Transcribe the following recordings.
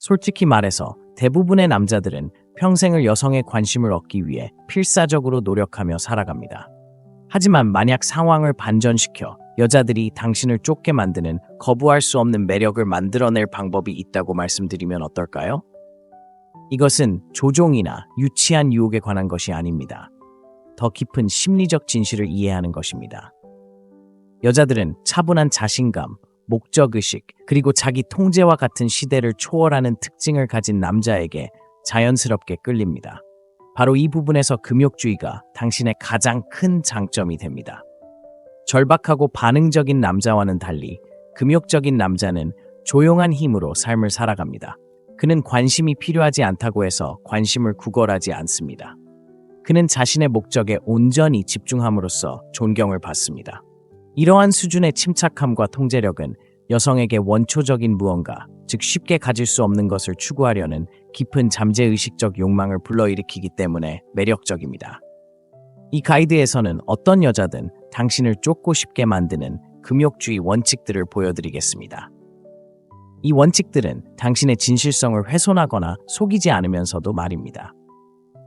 솔직히 말해서 대부분의 남자들은 평생을 여성의 관심을 얻기 위해 필사적으로 노력하며 살아갑니다. 하지만 만약 상황을 반전시켜 여자들이 당신을 쫓게 만드는 거부할 수 없는 매력을 만들어낼 방법이 있다고 말씀드리면 어떨까요? 이것은 조종이나 유치한 유혹에 관한 것이 아닙니다. 더 깊은 심리적 진실을 이해하는 것입니다. 여자들은 차분한 자신감, 목적의식, 그리고 자기 통제와 같은 시대를 초월하는 특징을 가진 남자에게 자연스럽게 끌립니다. 바로 이 부분에서 금욕주의가 당신의 가장 큰 장점이 됩니다. 절박하고 반응적인 남자와는 달리 금욕적인 남자는 조용한 힘으로 삶을 살아갑니다. 그는 관심이 필요하지 않다고 해서 관심을 구걸하지 않습니다. 그는 자신의 목적에 온전히 집중함으로써 존경을 받습니다. 이러한 수준의 침착함과 통제력은 여성에게 원초적인 무언가, 즉 쉽게 가질 수 없는 것을 추구하려는 깊은 잠재의식적 욕망을 불러일으키기 때문에 매력적입니다. 이 가이드에서는 어떤 여자든 당신을 쫓고 싶게 만드는 금욕주의 원칙들을 보여드리겠습니다. 이 원칙들은 당신의 진실성을 훼손하거나 속이지 않으면서도 말입니다.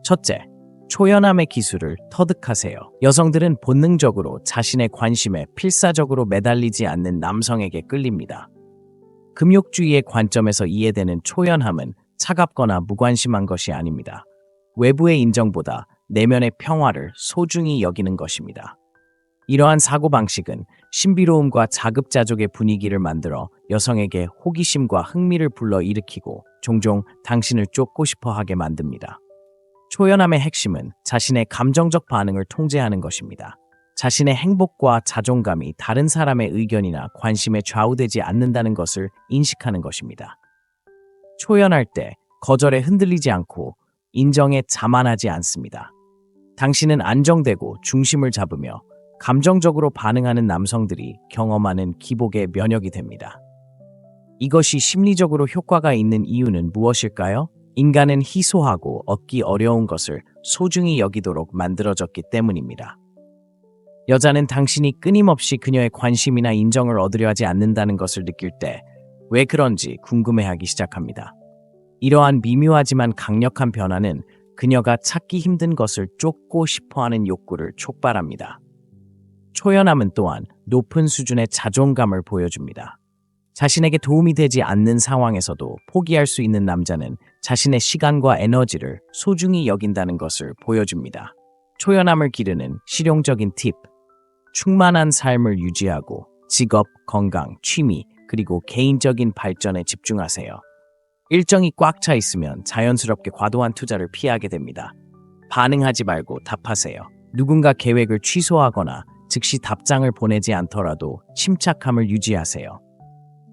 첫째, 초연함의 기술을 터득하세요. 여성들은 본능적으로 자신의 관심에 필사적으로 매달리지 않는 남성에게 끌립니다. 금욕주의의 관점에서 이해되는 초연함은 차갑거나 무관심한 것이 아닙니다. 외부의 인정보다 내면의 평화를 소중히 여기는 것입니다. 이러한 사고방식은 신비로움과 자급자족의 분위기를 만들어 여성에게 호기심과 흥미를 불러일으키고 종종 당신을 쫓고 싶어 하게 만듭니다. 초연함의 핵심은 자신의 감정적 반응을 통제하는 것입니다. 자신의 행복과 자존감이 다른 사람의 의견이나 관심에 좌우되지 않는다는 것을 인식하는 것입니다. 초연할 때 거절에 흔들리지 않고 인정에 자만하지 않습니다. 당신은 안정되고 중심을 잡으며 감정적으로 반응하는 남성들이 경험하는 기복의 면역이 됩니다. 이것이 심리적으로 효과가 있는 이유는 무엇일까요? 인간은 희소하고 얻기 어려운 것을 소중히 여기도록 만들어졌기 때문입니다. 여자는 당신이 끊임없이 그녀의 관심이나 인정을 얻으려 하지 않는다는 것을 느낄 때 왜 그런지 궁금해하기 시작합니다. 이러한 미묘하지만 강력한 변화는 그녀가 찾기 힘든 것을 쫓고 싶어하는 욕구를 촉발합니다. 초연함은 또한 높은 수준의 자존감을 보여줍니다. 자신에게 도움이 되지 않는 상황에서도 포기할 수 있는 남자는 자신의 시간과 에너지를 소중히 여긴다는 것을 보여줍니다. 초연함을 기르는 실용적인 팁. 충만한 삶을 유지하고 직업, 건강, 취미, 그리고 개인적인 발전에 집중하세요. 일정이 꽉 차 있으면 자연스럽게 과도한 투자를 피하게 됩니다. 반응하지 말고 답하세요. 누군가 계획을 취소하거나 즉시 답장을 보내지 않더라도 침착함을 유지하세요.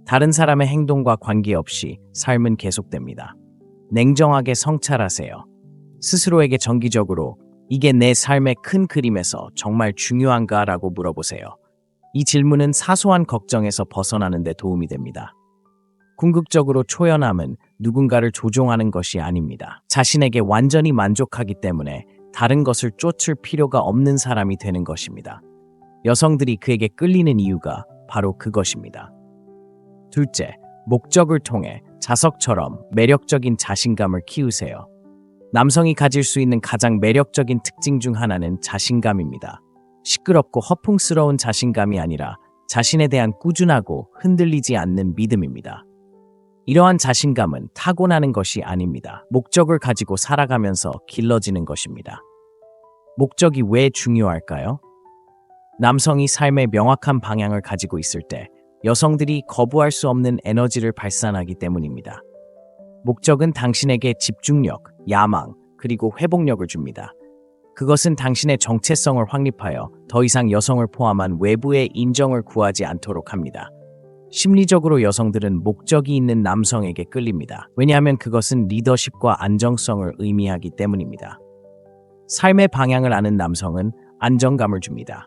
다른 사람의 행동과 관계없이 삶은 계속됩니다. 냉정하게 성찰하세요. 스스로에게 정기적으로 이게 내 삶의 큰 그림에서 정말 중요한가? 라고 물어보세요. 이 질문은 사소한 걱정에서 벗어나는 데 도움이 됩니다. 궁극적으로 초연함은 누군가를 조종하는 것이 아닙니다. 자신에게 완전히 만족하기 때문에 다른 것을 쫓을 필요가 없는 사람이 되는 것입니다. 여성들이 그에게 끌리는 이유가 바로 그것입니다. 둘째, 목적을 통해 자석처럼 매력적인 자신감을 키우세요. 남성이 가질 수 있는 가장 매력적인 특징 중 하나는 자신감입니다. 시끄럽고 허풍스러운 자신감이 아니라 자신에 대한 꾸준하고 흔들리지 않는 믿음입니다. 이러한 자신감은 타고나는 것이 아닙니다. 목적을 가지고 살아가면서 길러지는 것입니다. 목적이 왜 중요할까요? 남성이 삶의 명확한 방향을 가지고 있을 때 여성들이 거부할 수 없는 에너지를 발산하기 때문입니다. 목적은 당신에게 집중력, 야망, 그리고 회복력을 줍니다. 그것은 당신의 정체성을 확립하여 더 이상 여성을 포함한 외부의 인정을 구하지 않도록 합니다. 심리적으로 여성들은 목적이 있는 남성에게 끌립니다. 왜냐하면 그것은 리더십과 안정성을 의미하기 때문입니다. 삶의 방향을 아는 남성은 안정감을 줍니다.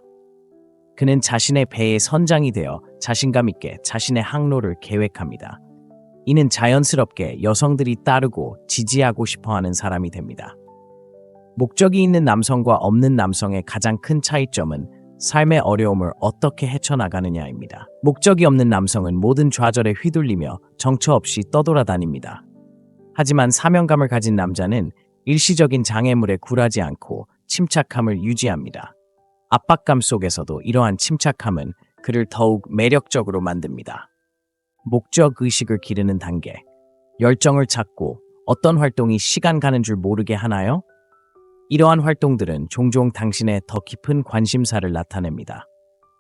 그는 자신의 배의 선장이 되어 자신감 있게 자신의 항로를 계획합니다. 이는 자연스럽게 여성들이 따르고 지지하고 싶어하는 사람이 됩니다. 목적이 있는 남성과 없는 남성의 가장 큰 차이점은 삶의 어려움을 어떻게 헤쳐나가느냐입니다. 목적이 없는 남성은 모든 좌절에 휘둘리며 정처 없이 떠돌아다닙니다. 하지만 사명감을 가진 남자는 일시적인 장애물에 굴하지 않고 침착함을 유지합니다. 압박감 속에서도 이러한 침착함은 그를 더욱 매력적으로 만듭니다. 목적 의식을 기르는 단계. 열정을 찾고 어떤 활동이 시간 가는 줄 모르게 하나요? 이러한 활동들은 종종 당신의 더 깊은 관심사를 나타냅니다.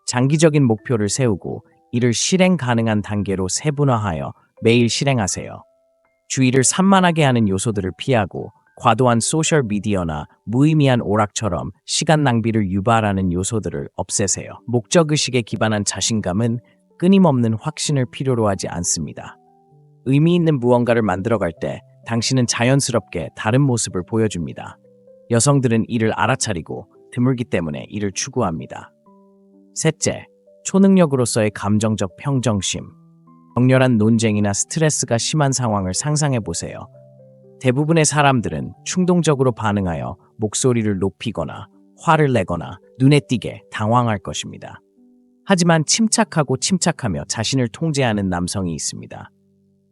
장기적인 목표를 세우고 이를 실행 가능한 단계로 세분화하여 매일 실행하세요. 주의를 산만하게 하는 요소들을 피하고 과도한 소셜미디어나 무의미한 오락처럼 시간 낭비를 유발하는 요소들을 없애세요. 목적의식에 기반한 자신감은 끊임없는 확신을 필요로 하지 않습니다. 의미 있는 무언가를 만들어갈 때 당신은 자연스럽게 다른 모습을 보여줍니다. 여성들은 이를 알아차리고 드물기 때문에 이를 추구합니다. 셋째, 초능력으로서의 감정적 평정심. 격렬한 논쟁이나 스트레스가 심한 상황을 상상해 보세요. 대부분의 사람들은 충동적으로 반응하여 목소리를 높이거나 화를 내거나 눈에 띄게 당황할 것입니다. 하지만 침착하고 침착하며 자신을 통제하는 남성이 있습니다.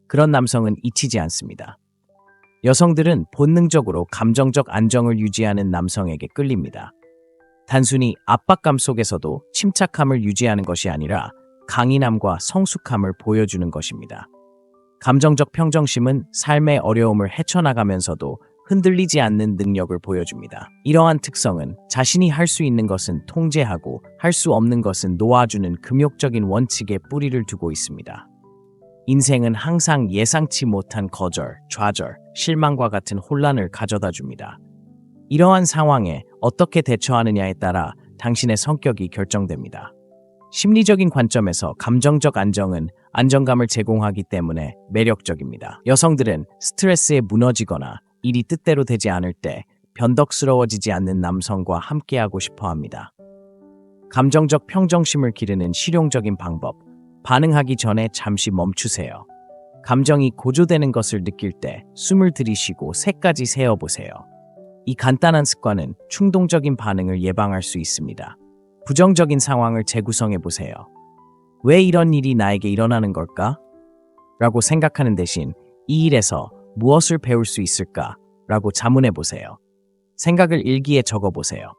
그런 남성은 잊히지 않습니다. 여성들은 본능적으로 감정적 안정을 유지하는 남성에게 끌립니다. 단순히 압박감 속에서도 침착함을 유지하는 것이 아니라 강인함과 성숙함을 보여주는 것입니다. 감정적 평정심은 삶의 어려움을 헤쳐나가면서도 흔들리지 않는 능력을 보여줍니다. 이러한 특성은 자신이 할 수 있는 것은 통제하고 할 수 없는 것은 놓아주는 금욕적인 원칙에 뿌리를 두고 있습니다. 인생은 항상 예상치 못한 거절, 좌절, 실망과 같은 혼란을 가져다 줍니다. 이러한 상황에 어떻게 대처하느냐에 따라 당신의 성격이 결정됩니다. 심리적인 관점에서 감정적 안정은 안정감을 제공하기 때문에 매력적입니다. 여성들은 스트레스에 무너지거나 일이 뜻대로 되지 않을 때 변덕스러워지지 않는 남성과 함께하고 싶어 합니다. 감정적 평정심을 기르는 실용적인 방법. 반응하기 전에 잠시 멈추세요. 감정이 고조되는 것을 느낄 때 숨을 들이쉬고 세까지 세어보세요. 이 간단한 습관은 충동적인 반응을 예방할 수 있습니다. 부정적인 상황을 재구성해 보세요. 왜 이런 일이 나에게 일어나는 걸까? 라고 생각하는 대신 이 일에서 무엇을 배울 수 있을까? 라고 자문해 보세요. 생각을 일기에 적어 보세요.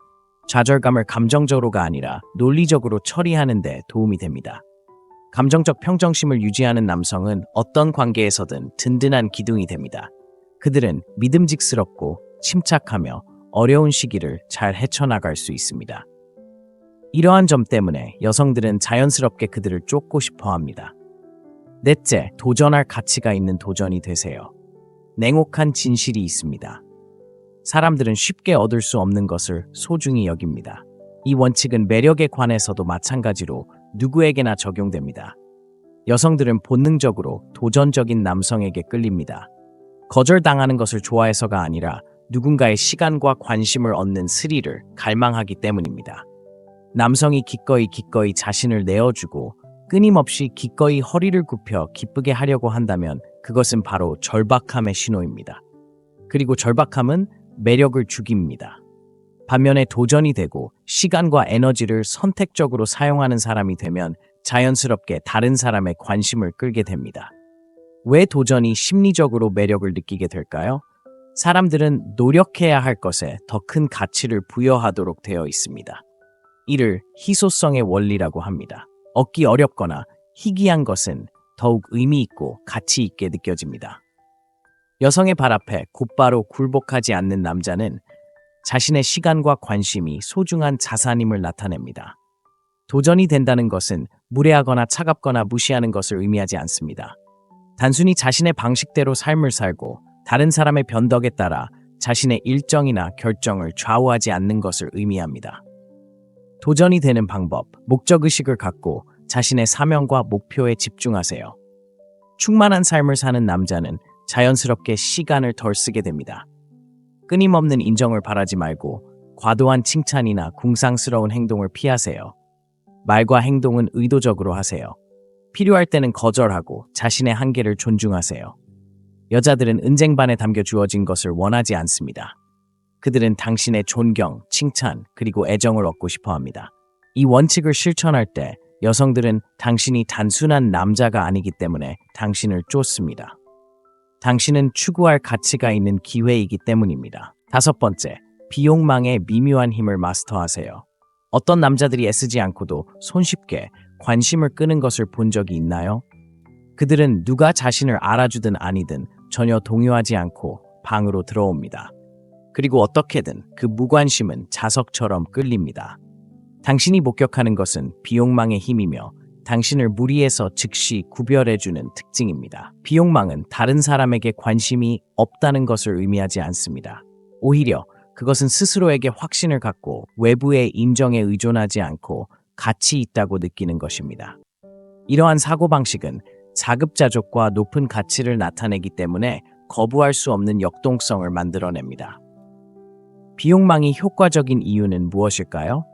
좌절감을 감정적으로가 아니라 논리적으로 처리하는 데 도움이 됩니다. 감정적 평정심을 유지하는 남성은 어떤 관계에서든 든든한 기둥이 됩니다. 그들은 믿음직스럽고 침착하며 어려운 시기를 잘 헤쳐나갈 수 있습니다. 이러한 점 때문에 여성들은 자연스럽게 그들을 쫓고 싶어 합니다. 넷째, 도전할 가치가 있는 도전이 되세요. 냉혹한 진실이 있습니다. 사람들은 쉽게 얻을 수 없는 것을 소중히 여깁니다. 이 원칙은 매력에 관해서도 마찬가지로 누구에게나 적용됩니다. 여성들은 본능적으로 도전적인 남성에게 끌립니다. 거절당하는 것을 좋아해서가 아니라 누군가의 시간과 관심을 얻는 스릴을 갈망하기 때문입니다. 남성이 기꺼이 자신을 내어주고 끊임없이 기꺼이 허리를 굽혀 기쁘게 하려고 한다면 그것은 바로 절박함의 신호입니다. 그리고 절박함은 매력을 죽입니다. 반면에 도전이 되고 시간과 에너지를 선택적으로 사용하는 사람이 되면 자연스럽게 다른 사람의 관심을 끌게 됩니다. 왜 도전이 심리적으로 매력을 느끼게 될까요? 사람들은 노력해야 할 것에 더 큰 가치를 부여하도록 되어 있습니다. 이를 희소성의 원리라고 합니다. 얻기 어렵거나 희귀한 것은 더욱 의미 있고 가치 있게 느껴집니다. 여성의 발 앞에 곧바로 굴복하지 않는 남자는 자신의 시간과 관심이 소중한 자산임을 나타냅니다. 도전이 된다는 것은 무례하거나 차갑거나 무시하는 것을 의미하지 않습니다. 단순히 자신의 방식대로 삶을 살고 다른 사람의 변덕에 따라 자신의 일정이나 결정을 좌우하지 않는 것을 의미합니다. 도전이 되는 방법, 목적의식을 갖고 자신의 사명과 목표에 집중하세요. 충만한 삶을 사는 남자는 자연스럽게 시간을 덜 쓰게 됩니다. 끊임없는 인정을 바라지 말고 과도한 칭찬이나 궁상스러운 행동을 피하세요. 말과 행동은 의도적으로 하세요. 필요할 때는 거절하고 자신의 한계를 존중하세요. 여자들은 은쟁반에 담겨 주어진 것을 원하지 않습니다. 그들은 당신의 존경, 칭찬, 그리고 애정을 얻고 싶어 합니다. 이 원칙을 실천할 때 여성들은 당신이 단순한 남자가 아니기 때문에 당신을 쫓습니다. 당신은 추구할 가치가 있는 기회이기 때문입니다. 5번째, 비욕망의 미묘한 힘을 마스터하세요. 어떤 남자들이 애쓰지 않고도 손쉽게 관심을 끄는 것을 본 적이 있나요? 그들은 누가 자신을 알아주든 아니든 전혀 동요하지 않고 방으로 들어옵니다. 그리고 어떻게든 그 무관심은 자석처럼 끌립니다. 당신이 목격하는 것은 비욕망의 힘이며 당신을 무리에서 즉시 구별해주는 특징입니다. 비욕망은 다른 사람에게 관심이 없다는 것을 의미하지 않습니다. 오히려 그것은 스스로에게 확신을 갖고 외부의 인정에 의존하지 않고 가치 있다고 느끼는 것입니다. 이러한 사고방식은 자급자족과 높은 가치를 나타내기 때문에 거부할 수 없는 역동성을 만들어냅니다. 비욕망이 효과적인 이유는 무엇일까요?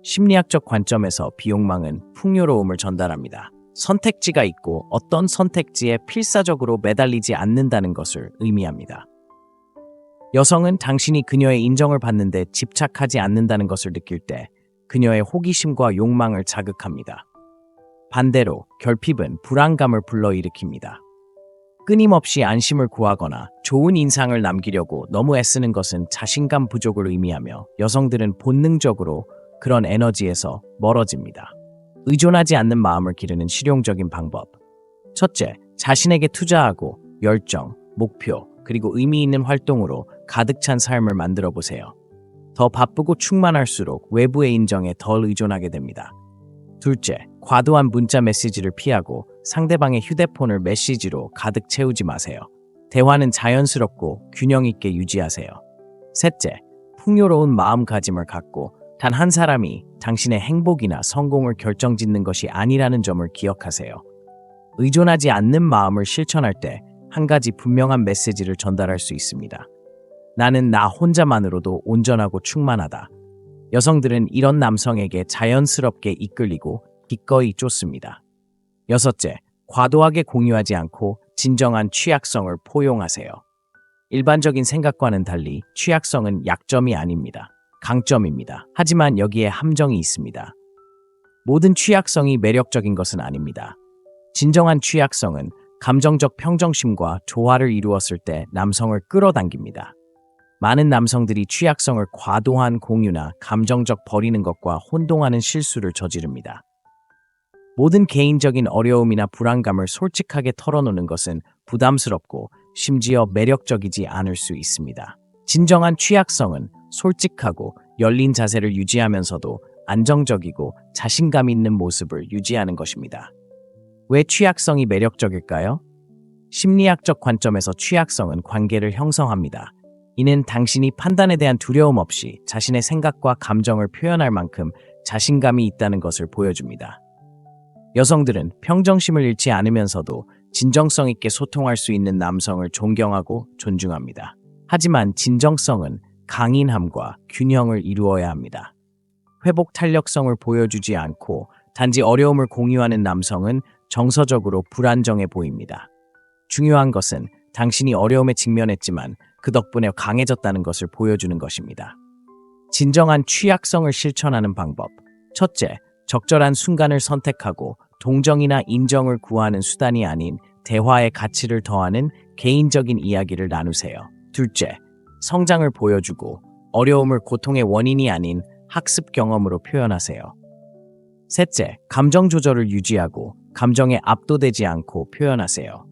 심리학적 관점에서 비욕망은 풍요로움을 전달합니다. 선택지가 있고 어떤 선택지에 필사적으로 매달리지 않는다는 것을 의미합니다. 여성은 당신이 그녀의 인정을 받는데 집착하지 않는다는 것을 느낄 때 그녀의 호기심과 욕망을 자극합니다. 반대로 결핍은 불안감을 불러일으킵니다. 끊임없이 안심을 구하거나 좋은 인상을 남기려고 너무 애쓰는 것은 자신감 부족을 의미하며 여성들은 본능적으로 그런 에너지에서 멀어집니다. 의존하지 않는 마음을 기르는 실용적인 방법. 첫째, 자신에게 투자하고 열정, 목표, 그리고 의미 있는 활동으로 가득 찬 삶을 만들어 보세요. 더 바쁘고 충만할수록 외부의 인정에 덜 의존하게 됩니다. 둘째, 과도한 문자 메시지를 피하고 상대방의 휴대폰을 메시지로 가득 채우지 마세요. 대화는 자연스럽고 균형 있게 유지하세요. 셋째, 풍요로운 마음가짐을 갖고 단 한 사람이 당신의 행복이나 성공을 결정짓는 것이 아니라는 점을 기억하세요. 의존하지 않는 마음을 실천할 때 한 가지 분명한 메시지를 전달할 수 있습니다. 나는 나 혼자만으로도 온전하고 충만하다. 여성들은 이런 남성에게 자연스럽게 이끌리고 기꺼이 쫓습니다. 여섯째, 과도하게 공유하지 않고 진정한 취약성을 포용하세요. 일반적인 생각과는 달리 취약성은 약점이 아닙니다. 강점입니다. 하지만 여기에 함정이 있습니다. 모든 취약성이 매력적인 것은 아닙니다. 진정한 취약성은 감정적 평정심과 조화를 이루었을 때 남성을 끌어당깁니다. 많은 남성들이 취약성을 과도한 공유나 감정적 버리는 것과 혼동하는 실수를 저지릅니다. 모든 개인적인 어려움이나 불안감을 솔직하게 털어놓는 것은 부담스럽고 심지어 매력적이지 않을 수 있습니다. 진정한 취약성은 솔직하고 열린 자세를 유지하면서도 안정적이고 자신감 있는 모습을 유지하는 것입니다. 왜 취약성이 매력적일까요? 심리학적 관점에서 취약성은 관계를 형성합니다. 이는 당신이 판단에 대한 두려움 없이 자신의 생각과 감정을 표현할 만큼 자신감이 있다는 것을 보여줍니다. 여성들은 평정심을 잃지 않으면서도 진정성 있게 소통할 수 있는 남성을 존경하고 존중합니다. 하지만 진정성은 강인함과 균형을 이루어야 합니다. 회복 탄력성을 보여주지 않고 단지 어려움을 공유하는 남성은 정서적으로 불안정해 보입니다. 중요한 것은 당신이 어려움에 직면했지만 그 덕분에 강해졌다는 것을 보여주는 것입니다. 진정한 취약성을 실천하는 방법. 첫째, 적절한 순간을 선택하고 동정이나 인정을 구하는 수단이 아닌 대화의 가치를 더하는 개인적인 이야기를 나누세요. 둘째, 성장을 보여주고 어려움을 고통의 원인이 아닌 학습 경험으로 표현하세요. 셋째, 감정 조절을 유지하고 감정에 압도되지 않고 표현하세요.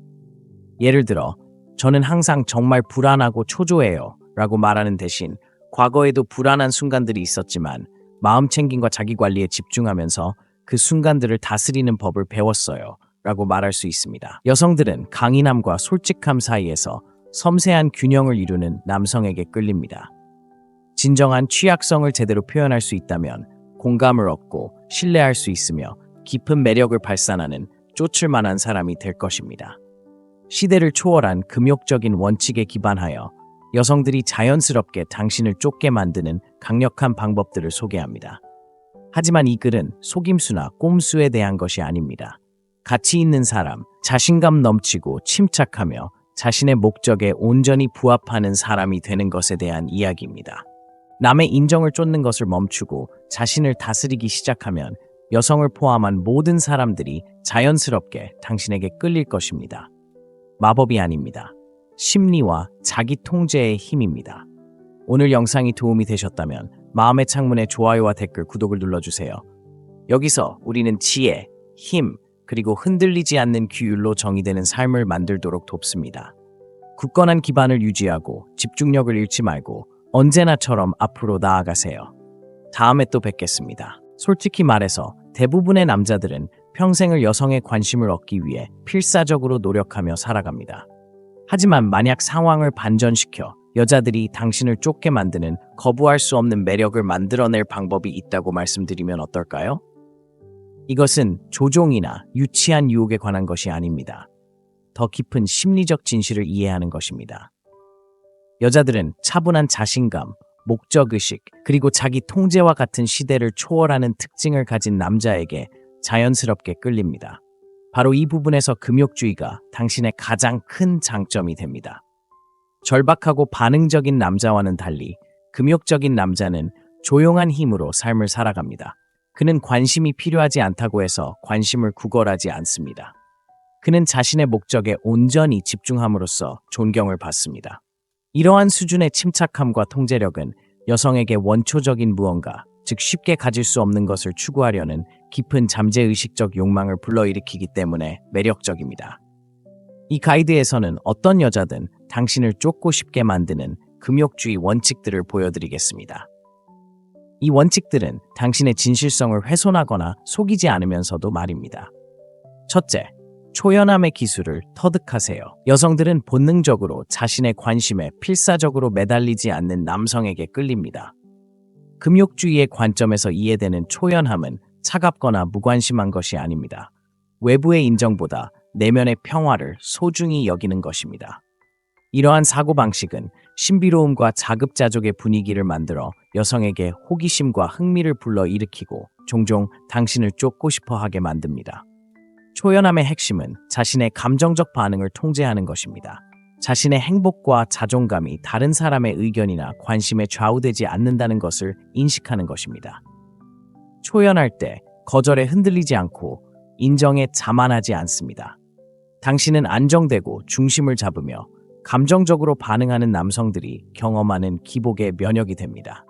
예를 들어, 저는 항상 정말 불안하고 초조해요 라고 말하는 대신 과거에도 불안한 순간들이 있었지만 마음 챙김과 자기 관리에 집중하면서 그 순간들을 다스리는 법을 배웠어요 라고 말할 수 있습니다. 여성들은 강인함과 솔직함 사이에서 섬세한 균형을 이루는 남성에게 끌립니다. 진정한 취약성을 제대로 표현할 수 있다면 공감을 얻고 신뢰할 수 있으며 깊은 매력을 발산하는 쫓을 만한 사람이 될 것입니다. 시대를 초월한 금욕적인 원칙에 기반하여 여성들이 자연스럽게 당신을 쫓게 만드는 강력한 방법들을 소개합니다. 하지만 이 글은 속임수나 꼼수에 대한 것이 아닙니다. 가치 있는 사람, 자신감 넘치고 침착하며 자신의 목적에 온전히 부합하는 사람이 되는 것에 대한 이야기입니다. 남의 인정을 쫓는 것을 멈추고 자신을 다스리기 시작하면 여성을 포함한 모든 사람들이 자연스럽게 당신에게 끌릴 것입니다. 마법이 아닙니다. 심리와 자기 통제의 힘입니다. 오늘 영상이 도움이 되셨다면 마음의 창문에 좋아요와 댓글, 구독을 눌러주세요. 여기서 우리는 지혜, 힘, 그리고 흔들리지 않는 규율로 정의되는 삶을 만들도록 돕습니다. 굳건한 기반을 유지하고 집중력을 잃지 말고 언제나처럼 앞으로 나아가세요. 다음에 또 뵙겠습니다. 솔직히 말해서 대부분의 남자들은 평생을 여성의 관심을 얻기 위해 필사적으로 노력하며 살아갑니다. 하지만 만약 상황을 반전시켜 여자들이 당신을 쫓게 만드는 거부할 수 없는 매력을 만들어낼 방법이 있다고 말씀드리면 어떨까요? 이것은 조종이나 유치한 유혹에 관한 것이 아닙니다. 더 깊은 심리적 진실을 이해하는 것입니다. 여자들은 차분한 자신감, 목적의식, 그리고 자기 통제와 같은 시대를 초월하는 특징을 가진 남자에게 자연스럽게 끌립니다. 바로 이 부분에서 금욕주의가 당신의 가장 큰 장점이 됩니다. 절박하고 반응적인 남자와는 달리 금욕적인 남자는 조용한 힘으로 삶을 살아갑니다. 그는 관심이 필요하지 않다고 해서 관심을 구걸하지 않습니다. 그는 자신의 목적에 온전히 집중함으로써 존경을 받습니다. 이러한 수준의 침착함과 통제력은 여성에게 원초적인 무언가, 즉 쉽게 가질 수 없는 것을 추구하려는 깊은 잠재의식적 욕망을 불러일으키기 때문에 매력적입니다. 이 가이드에서는 어떤 여자든 당신을 쫓고 싶게 만드는 금욕주의 원칙들을 보여드리겠습니다. 이 원칙들은 당신의 진실성을 훼손하거나 속이지 않으면서도 말입니다. 첫째, 초연함의 기술을 터득하세요. 여성들은 본능적으로 자신의 관심에 필사적으로 매달리지 않는 남성에게 끌립니다. 금욕주의의 관점에서 이해되는 초연함은 차갑거나 무관심한 것이 아닙니다. 외부의 인정보다 내면의 평화를 소중히 여기는 것입니다. 이러한 사고방식은 신비로움과 자급자족의 분위기를 만들어 여성에게 호기심과 흥미를 불러일으키고 종종 당신을 쫓고 싶어 하게 만듭니다. 초연함의 핵심은 자신의 감정적 반응을 통제하는 것입니다. 자신의 행복과 자존감이 다른 사람의 의견이나 관심에 좌우되지 않는다는 것을 인식하는 것입니다. 초연할 때 거절에 흔들리지 않고 인정에 자만하지 않습니다. 당신은 안정되고 중심을 잡으며 감정적으로 반응하는 남성들이 경험하는 기복의 면역이 됩니다.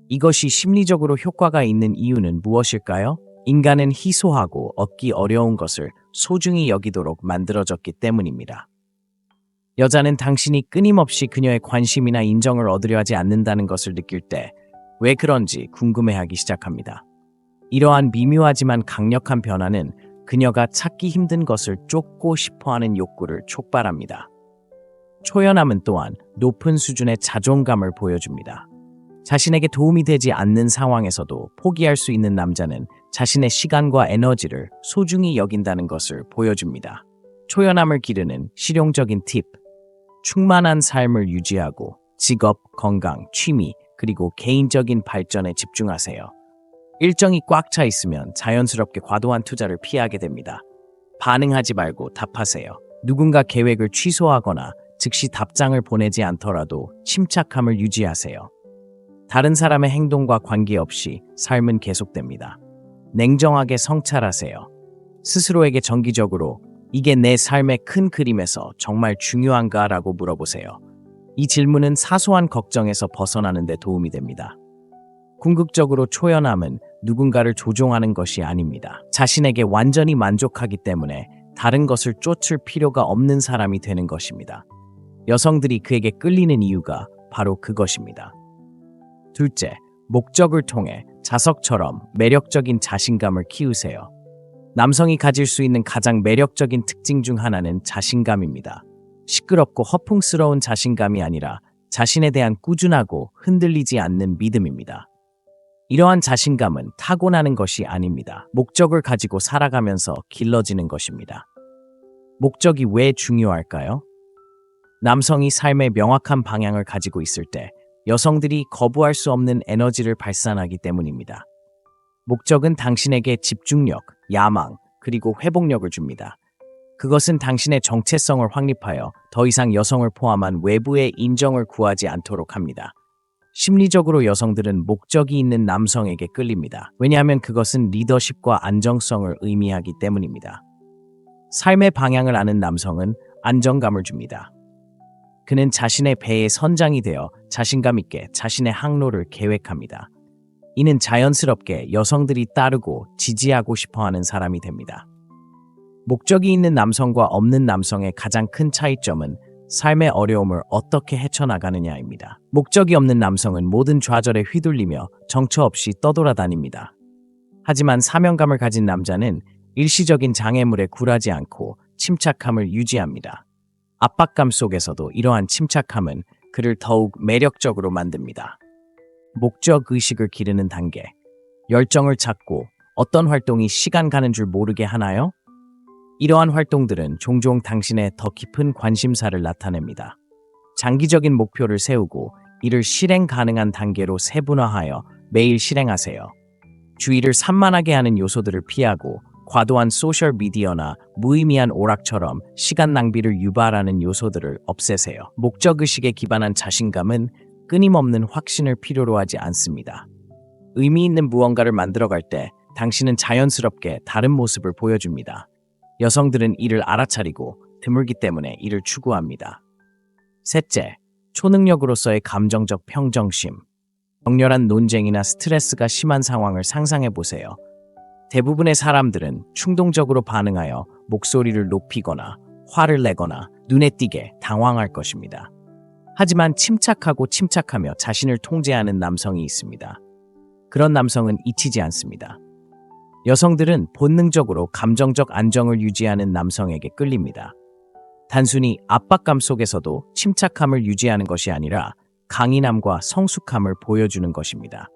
이것이 심리적으로 효과가 있는 이유는 무엇일까요? 인간은 희소하고 얻기 어려운 것을 소중히 여기도록 만들어졌기 때문입니다. 여자는 당신이 끊임없이 그녀의 관심이나 인정을 얻으려 하지 않는다는 것을 느낄 때 왜 그런지 궁금해하기 시작합니다. 이러한 미묘하지만 강력한 변화는 그녀가 찾기 힘든 것을 쫓고 싶어하는 욕구를 촉발합니다. 초연함은 또한 높은 수준의 자존감을 보여줍니다. 자신에게 도움이 되지 않는 상황에서도 포기할 수 있는 남자는 자신의 시간과 에너지를 소중히 여긴다는 것을 보여줍니다. 초연함을 기르는 실용적인 팁. 충만한 삶을 유지하고 직업, 건강, 취미, 그리고 개인적인 발전에 집중하세요. 일정이 꽉 차 있으면 자연스럽게 과도한 투자를 피하게 됩니다. 반응하지 말고 답하세요. 누군가 계획을 취소하거나 즉시 답장을 보내지 않더라도 침착함을 유지하세요. 다른 사람의 행동과 관계없이 삶은 계속됩니다. 냉정하게 성찰하세요. 스스로에게 정기적으로 이게 내 삶의 큰 그림에서 정말 중요한가? 라고 물어보세요. 이 질문은 사소한 걱정에서 벗어나는 데 도움이 됩니다. 궁극적으로 초연함은 누군가를 조종하는 것이 아닙니다. 자신에게 완전히 만족하기 때문에 다른 것을 쫓을 필요가 없는 사람이 되는 것입니다. 여성들이 그에게 끌리는 이유가 바로 그것입니다. 둘째, 목적을 통해 자석처럼 매력적인 자신감을 키우세요. 남성이 가질 수 있는 가장 매력적인 특징 중 하나는 자신감입니다. 시끄럽고 허풍스러운 자신감이 아니라 자신에 대한 꾸준하고 흔들리지 않는 믿음입니다. 이러한 자신감은 타고나는 것이 아닙니다. 목적을 가지고 살아가면서 길러지는 것입니다. 목적이 왜 중요할까요? 남성이 삶의 명확한 방향을 가지고 있을 때 여성들이 거부할 수 없는 에너지를 발산하기 때문입니다. 목적은 당신에게 집중력, 야망, 그리고 회복력을 줍니다. 그것은 당신의 정체성을 확립하여 더 이상 여성을 포함한 외부의 인정을 구하지 않도록 합니다. 심리적으로 여성들은 목적이 있는 남성에게 끌립니다. 왜냐하면 그것은 리더십과 안정성을 의미하기 때문입니다. 삶의 방향을 아는 남성은 안정감을 줍니다. 그는 자신의 배의 선장이 되어 자신감 있게 자신의 항로를 계획합니다. 이는 자연스럽게 여성들이 따르고 지지하고 싶어하는 사람이 됩니다. 목적이 있는 남성과 없는 남성의 가장 큰 차이점은 삶의 어려움을 어떻게 헤쳐나가느냐입니다. 목적이 없는 남성은 모든 좌절에 휘둘리며 정처 없이 떠돌아다닙니다. 하지만 사명감을 가진 남자는 일시적인 장애물에 굴하지 않고 침착함을 유지합니다. 압박감 속에서도 이러한 침착함은 그를 더욱 매력적으로 만듭니다. 목적 의식을 기르는 단계. 열정을 찾고 어떤 활동이 시간 가는 줄 모르게 하나요? 이러한 활동들은 종종 당신의 더 깊은 관심사를 나타냅니다. 장기적인 목표를 세우고 이를 실행 가능한 단계로 세분화하여 매일 실행하세요. 주의를 산만하게 하는 요소들을 피하고 과도한 소셜미디어나 무의미한 오락처럼 시간 낭비를 유발하는 요소들을 없애세요. 목적의식에 기반한 자신감은 끊임없는 확신을 필요로 하지 않습니다. 의미 있는 무언가를 만들어갈 때 당신은 자연스럽게 다른 모습을 보여줍니다. 여성들은 이를 알아차리고 드물기 때문에 이를 추구합니다. 셋째, 초능력으로서의 감정적 평정심. 격렬한 논쟁이나 스트레스가 심한 상황을 상상해 보세요. 대부분의 사람들은 충동적으로 반응하여 목소리를 높이거나 화를 내거나 눈에 띄게 당황할 것입니다. 하지만 침착하고 침착하며 자신을 통제하는 남성이 있습니다. 그런 남성은 잊히지 않습니다. 여성들은 본능적으로 감정적 안정을 유지하는 남성에게 끌립니다. 단순히 압박감 속에서도 침착함을 유지하는 것이 아니라 강인함과 성숙함을 보여주는 것입니다.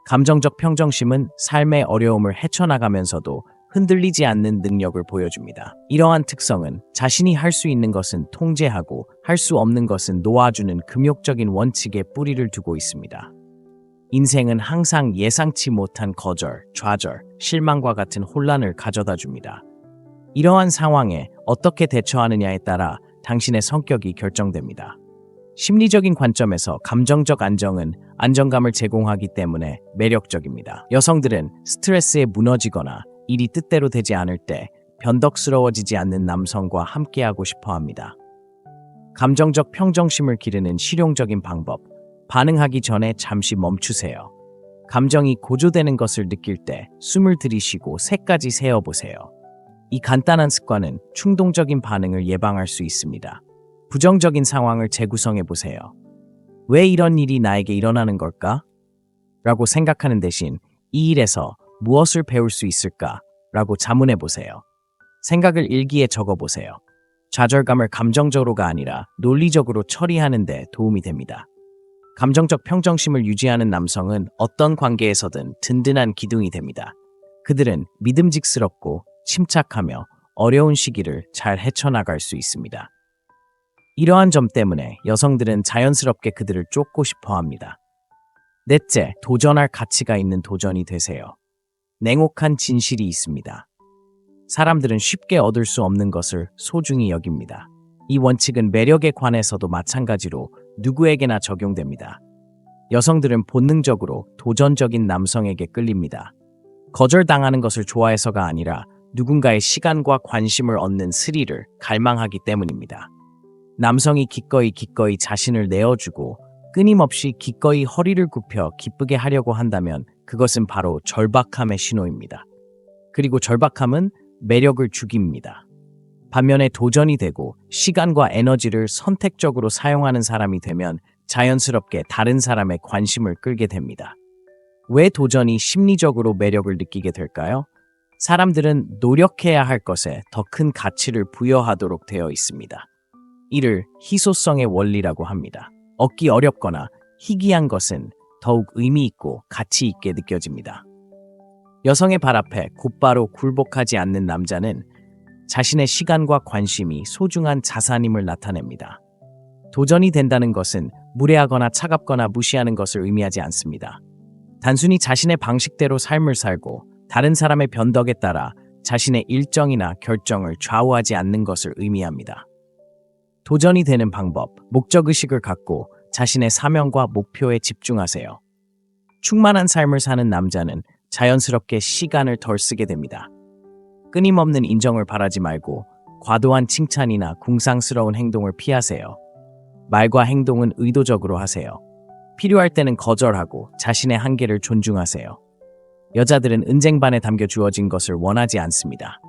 감정적 평정심은 삶의 어려움을 헤쳐나가면서도 흔들리지 않는 능력을 보여줍니다. 이러한 특성은 자신이 할 수 있는 것은 통제하고 할 수 없는 것은 놓아주는 금욕적인 원칙에 뿌리를 두고 있습니다. 인생은 항상 예상치 못한 거절, 좌절, 실망과 같은 혼란을 가져다 줍니다. 이러한 상황에 어떻게 대처하느냐에 따라 당신의 성격이 결정됩니다. 심리적인 관점에서 감정적 안정은 안정감을 제공하기 때문에 매력적입니다. 여성들은 스트레스에 무너지거나 일이 뜻대로 되지 않을 때 변덕스러워지지 않는 남성과 함께하고 싶어 합니다. 감정적 평정심을 기르는 실용적인 방법. 반응하기 전에 잠시 멈추세요. 감정이 고조되는 것을 느낄 때 숨을 들이쉬고 3까지 세어보세요. 이 간단한 습관은 충동적인 반응을 예방할 수 있습니다. 부정적인 상황을 재구성해 보세요. 왜 이런 일이 나에게 일어나는 걸까? 라고 생각하는 대신 이 일에서 무엇을 배울 수 있을까? 라고 자문해 보세요. 생각을 일기에 적어 보세요. 좌절감을 감정적으로가 아니라 논리적으로 처리하는 데 도움이 됩니다. 감정적 평정심을 유지하는 남성은 어떤 관계에서든 든든한 기둥이 됩니다. 그들은 믿음직스럽고 침착하며 어려운 시기를 잘 헤쳐나갈 수 있습니다. 이러한 점 때문에 여성들은 자연스럽게 그들을 쫓고 싶어 합니다. 넷째, 도전할 가치가 있는 도전이 되세요. 냉혹한 진실이 있습니다. 사람들은 쉽게 얻을 수 없는 것을 소중히 여깁니다. 이 원칙은 매력에 관해서도 마찬가지로 누구에게나 적용됩니다. 여성들은 본능적으로 도전적인 남성에게 끌립니다. 거절당하는 것을 좋아해서가 아니라 누군가의 시간과 관심을 얻는 스릴을 갈망하기 때문입니다. 남성이 기꺼이 자신을 내어주고 끊임없이 기꺼이 허리를 굽혀 기쁘게 하려고 한다면 그것은 바로 절박함의 신호입니다. 그리고 절박함은 매력을 죽입니다. 반면에 도전이 되고 시간과 에너지를 선택적으로 사용하는 사람이 되면 자연스럽게 다른 사람의 관심을 끌게 됩니다. 왜 도전이 심리적으로 매력을 느끼게 될까요? 사람들은 노력해야 할 것에 더 큰 가치를 부여하도록 되어 있습니다. 이를 희소성의 원리라고 합니다. 얻기 어렵거나 희귀한 것은 더욱 의미 있고 가치 있게 느껴집니다. 여성의 발 앞에 곧바로 굴복하지 않는 남자는 자신의 시간과 관심이 소중한 자산임을 나타냅니다. 도전이 된다는 것은 무례하거나 차갑거나 무시하는 것을 의미하지 않습니다. 단순히 자신의 방식대로 삶을 살고 다른 사람의 변덕에 따라 자신의 일정이나 결정을 좌우하지 않는 것을 의미합니다. 도전이 되는 방법, 목적의식을 갖고 자신의 사명과 목표에 집중하세요. 충만한 삶을 사는 남자는 자연스럽게 시간을 덜 쓰게 됩니다. 끊임없는 인정을 바라지 말고 과도한 칭찬이나 궁상스러운 행동을 피하세요. 말과 행동은 의도적으로 하세요. 필요할 때는 거절하고 자신의 한계를 존중하세요. 여자들은 은쟁반에 담겨 주어진 것을 원하지 않습니다.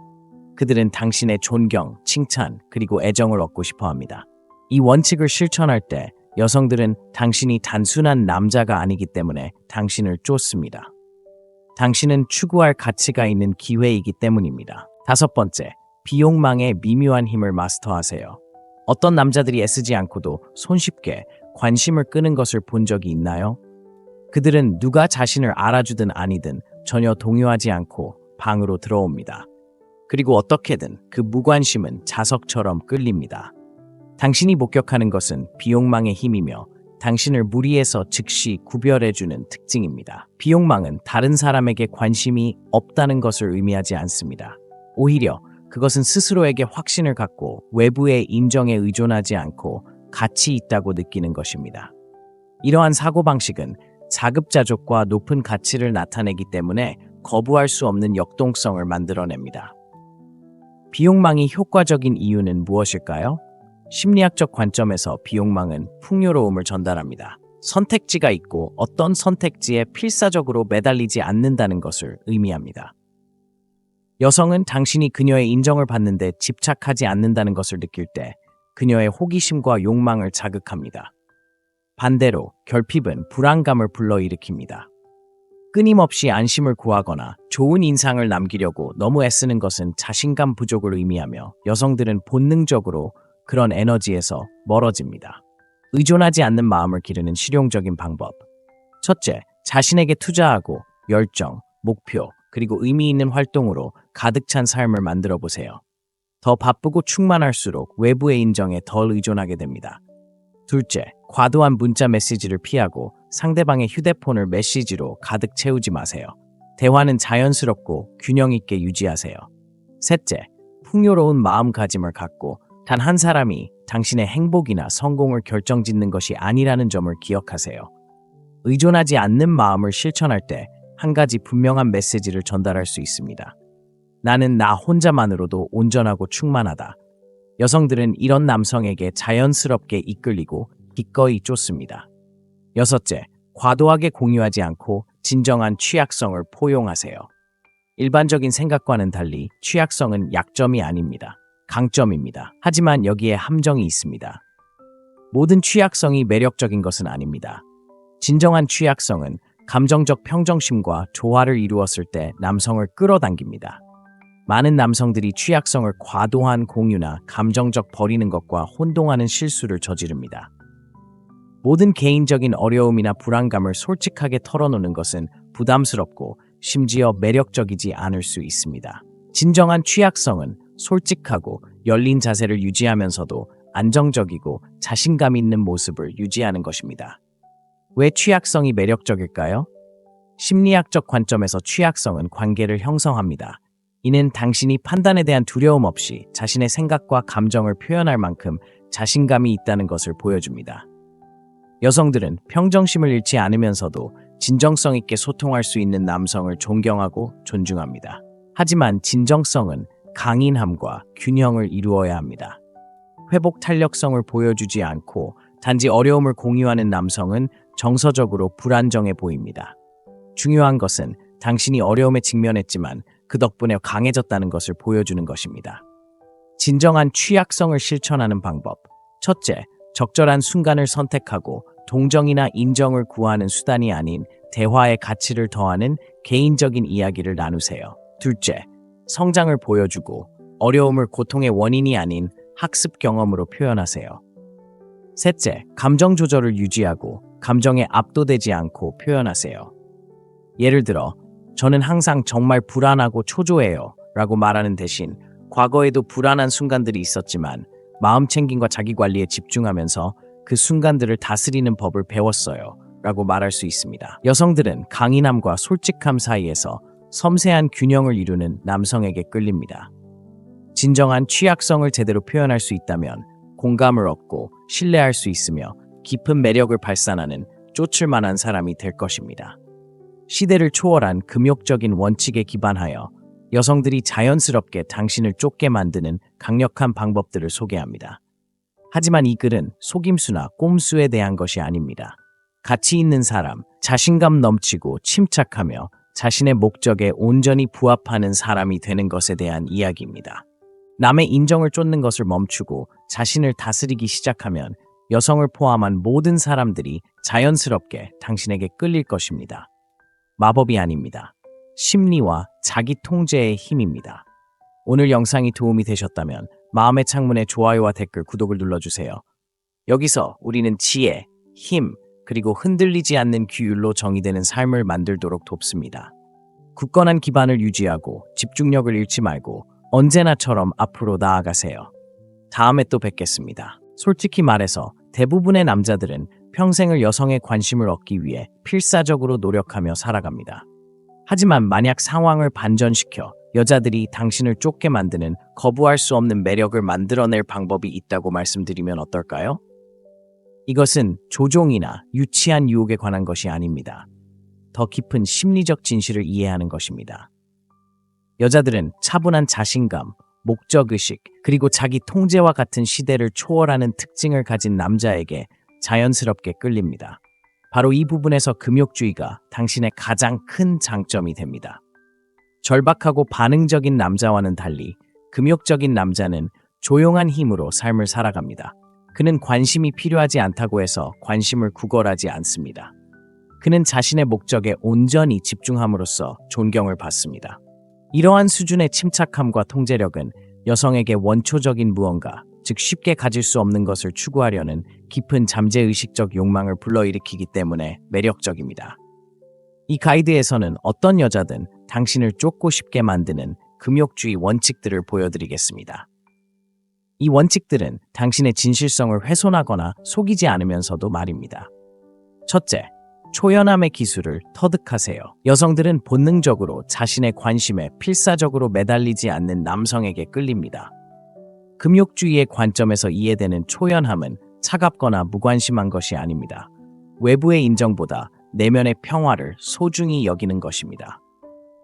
그들은 당신의 존경, 칭찬, 그리고 애정을 얻고 싶어 합니다. 이 원칙을 실천할 때 여성들은 당신이 단순한 남자가 아니기 때문에 당신을 쫓습니다. 당신은 추구할 가치가 있는 기회이기 때문입니다. 5번째, 비욕망의 미묘한 힘을 마스터하세요. 어떤 남자들이 애쓰지 않고도 손쉽게 관심을 끄는 것을 본 적이 있나요? 그들은 누가 자신을 알아주든 아니든 전혀 동요하지 않고 방으로 들어옵니다. 그리고 어떻게든 그 무관심은 자석처럼 끌립니다. 당신이 목격하는 것은 비욕망의 힘이며 당신을 무리에서 즉시 구별해주는 특징입니다. 비욕망은 다른 사람에게 관심이 없다는 것을 의미하지 않습니다. 오히려 그것은 스스로에게 확신을 갖고 외부의 인정에 의존하지 않고 가치 있다고 느끼는 것입니다. 이러한 사고방식은 자급자족과 높은 가치를 나타내기 때문에 거부할 수 없는 역동성을 만들어냅니다. 비욕망이 효과적인 이유는 무엇일까요? 심리학적 관점에서 비욕망은 풍요로움을 전달합니다. 선택지가 있고 어떤 선택지에 필사적으로 매달리지 않는다는 것을 의미합니다. 여성은 당신이 그녀의 인정을 받는데 집착하지 않는다는 것을 느낄 때 그녀의 호기심과 욕망을 자극합니다. 반대로 결핍은 불안감을 불러일으킵니다. 끊임없이 안심을 구하거나 좋은 인상을 남기려고 너무 애쓰는 것은 자신감 부족을 의미하며 여성들은 본능적으로 그런 에너지에서 멀어집니다. 의존하지 않는 마음을 기르는 실용적인 방법. 첫째, 자신에게 투자하고 열정, 목표, 그리고 의미 있는 활동으로 가득 찬 삶을 만들어 보세요. 더 바쁘고 충만할수록 외부의 인정에 덜 의존하게 됩니다. 둘째, 과도한 문자 메시지를 피하고 상대방의 휴대폰을 메시지로 가득 채우지 마세요. 대화는 자연스럽고 균형 있게 유지하세요. 셋째, 풍요로운 마음가짐을 갖고 단 한 사람이 당신의 행복이나 성공을 결정짓는 것이 아니라는 점을 기억하세요. 의존하지 않는 마음을 실천할 때 한 가지 분명한 메시지를 전달할 수 있습니다. 나는 나 혼자만으로도 온전하고 충만하다. 여성들은 이런 남성에게 자연스럽게 이끌리고 기꺼이 쫓습니다. 여섯째, 과도하게 공유하지 않고 진정한 취약성을 포용하세요. 일반적인 생각과는 달리 취약성은 약점이 아닙니다. 강점입니다. 하지만 여기에 함정이 있습니다. 모든 취약성이 매력적인 것은 아닙니다. 진정한 취약성은 감정적 평정심과 조화를 이루었을 때 남성을 끌어당깁니다. 많은 남성들이 취약성을 과도한 공유나 감정적 버리는 것과 혼동하는 실수를 저지릅니다. 모든 개인적인 어려움이나 불안감을 솔직하게 털어놓는 것은 부담스럽고 심지어 매력적이지 않을 수 있습니다. 진정한 취약성은 솔직하고 열린 자세를 유지하면서도 안정적이고 자신감 있는 모습을 유지하는 것입니다. 왜 취약성이 매력적일까요? 심리학적 관점에서 취약성은 관계를 형성합니다. 이는 당신이 판단에 대한 두려움 없이 자신의 생각과 감정을 표현할 만큼 자신감이 있다는 것을 보여줍니다. 여성들은 평정심을 잃지 않으면서도 진정성 있게 소통할 수 있는 남성을 존경하고 존중합니다. 하지만 진정성은 강인함과 균형을 이루어야 합니다. 회복 탄력성을 보여주지 않고 단지 어려움을 공유하는 남성은 정서적으로 불안정해 보입니다. 중요한 것은 당신이 어려움에 직면했지만 그 덕분에 강해졌다는 것을 보여주는 것입니다. 진정한 취약성을 실천하는 방법. 첫째, 적절한 순간을 선택하고 동정이나 인정을 구하는 수단이 아닌 대화의 가치를 더하는 개인적인 이야기를 나누세요. 둘째, 성장을 보여주고 어려움을 고통의 원인이 아닌 학습 경험으로 표현하세요. 셋째, 감정 조절을 유지하고 감정에 압도되지 않고 표현하세요. 예를 들어, 저는 항상 정말 불안하고 초조해요 라고 말하는 대신 과거에도 불안한 순간들이 있었지만 마음 챙김과 자기 관리에 집중하면서 그 순간들을 다스리는 법을 배웠어요 라고 말할 수 있습니다. 여성들은 강인함과 솔직함 사이에서 섬세한 균형을 이루는 남성에게 끌립니다. 진정한 취약성을 제대로 표현할 수 있다면 공감을 얻고 신뢰할 수 있으며 깊은 매력을 발산하는 쫓을 만한 사람이 될 것입니다. 시대를 초월한 금욕적인 원칙에 기반하여 여성들이 자연스럽게 당신을 쫓게 만드는 강력한 방법들을 소개합니다. 하지만 이 글은 속임수나 꼼수에 대한 것이 아닙니다. 가치 있는 사람, 자신감 넘치고 침착하며 자신의 목적에 온전히 부합하는 사람이 되는 것에 대한 이야기입니다. 남의 인정을 쫓는 것을 멈추고 자신을 다스리기 시작하면 여성을 포함한 모든 사람들이 자연스럽게 당신에게 끌릴 것입니다. 마법이 아닙니다. 심리와 자기 통제의 힘입니다. 오늘 영상이 도움이 되셨다면 마음의 창문에 좋아요와 댓글, 구독을 눌러주세요. 여기서 우리는 지혜, 힘, 그리고 흔들리지 않는 규율로 정의되는 삶을 만들도록 돕습니다. 굳건한 기반을 유지하고 집중력을 잃지 말고 언제나처럼 앞으로 나아가세요. 다음에 또 뵙겠습니다. 솔직히 말해서 대부분의 남자들은 평생을 여성의 관심을 얻기 위해 필사적으로 노력하며 살아갑니다. 하지만 만약 상황을 반전시켜 여자들이 당신을 쫓게 만드는 거부할 수 없는 매력을 만들어낼 방법이 있다고 말씀드리면 어떨까요? 이것은 조종이나 유치한 유혹에 관한 것이 아닙니다. 더 깊은 심리적 진실을 이해하는 것입니다. 여자들은 차분한 자신감, 목적의식, 그리고 자기 통제와 같은 시대를 초월하는 특징을 가진 남자에게 자연스럽게 끌립니다. 바로 이 부분에서 금욕주의가 당신의 가장 큰 장점이 됩니다. 절박하고 반응적인 남자와는 달리 금욕적인 남자는 조용한 힘으로 삶을 살아갑니다. 그는 관심이 필요하지 않다고 해서 관심을 구걸하지 않습니다. 그는 자신의 목적에 온전히 집중함으로써 존경을 받습니다. 이러한 수준의 침착함과 통제력은 여성에게 원초적인 무언가, 즉 쉽게 가질 수 없는 것을 추구하려는 깊은 잠재의식적 욕망을 불러일으키기 때문에 매력적입니다. 이 가이드에서는 어떤 여자든 당신을 쫓고 싶게 만드는 금욕주의 원칙들을 보여드리겠습니다. 이 원칙들은 당신의 진실성을 훼손하거나 속이지 않으면서도 말입니다. 첫째, 초연함의 기술을 터득하세요. 여성들은 본능적으로 자신의 관심에 필사적으로 매달리지 않는 남성에게 끌립니다. 금욕주의의 관점에서 이해되는 초연함은 차갑거나 무관심한 것이 아닙니다. 외부의 인정보다 내면의 평화를 소중히 여기는 것입니다.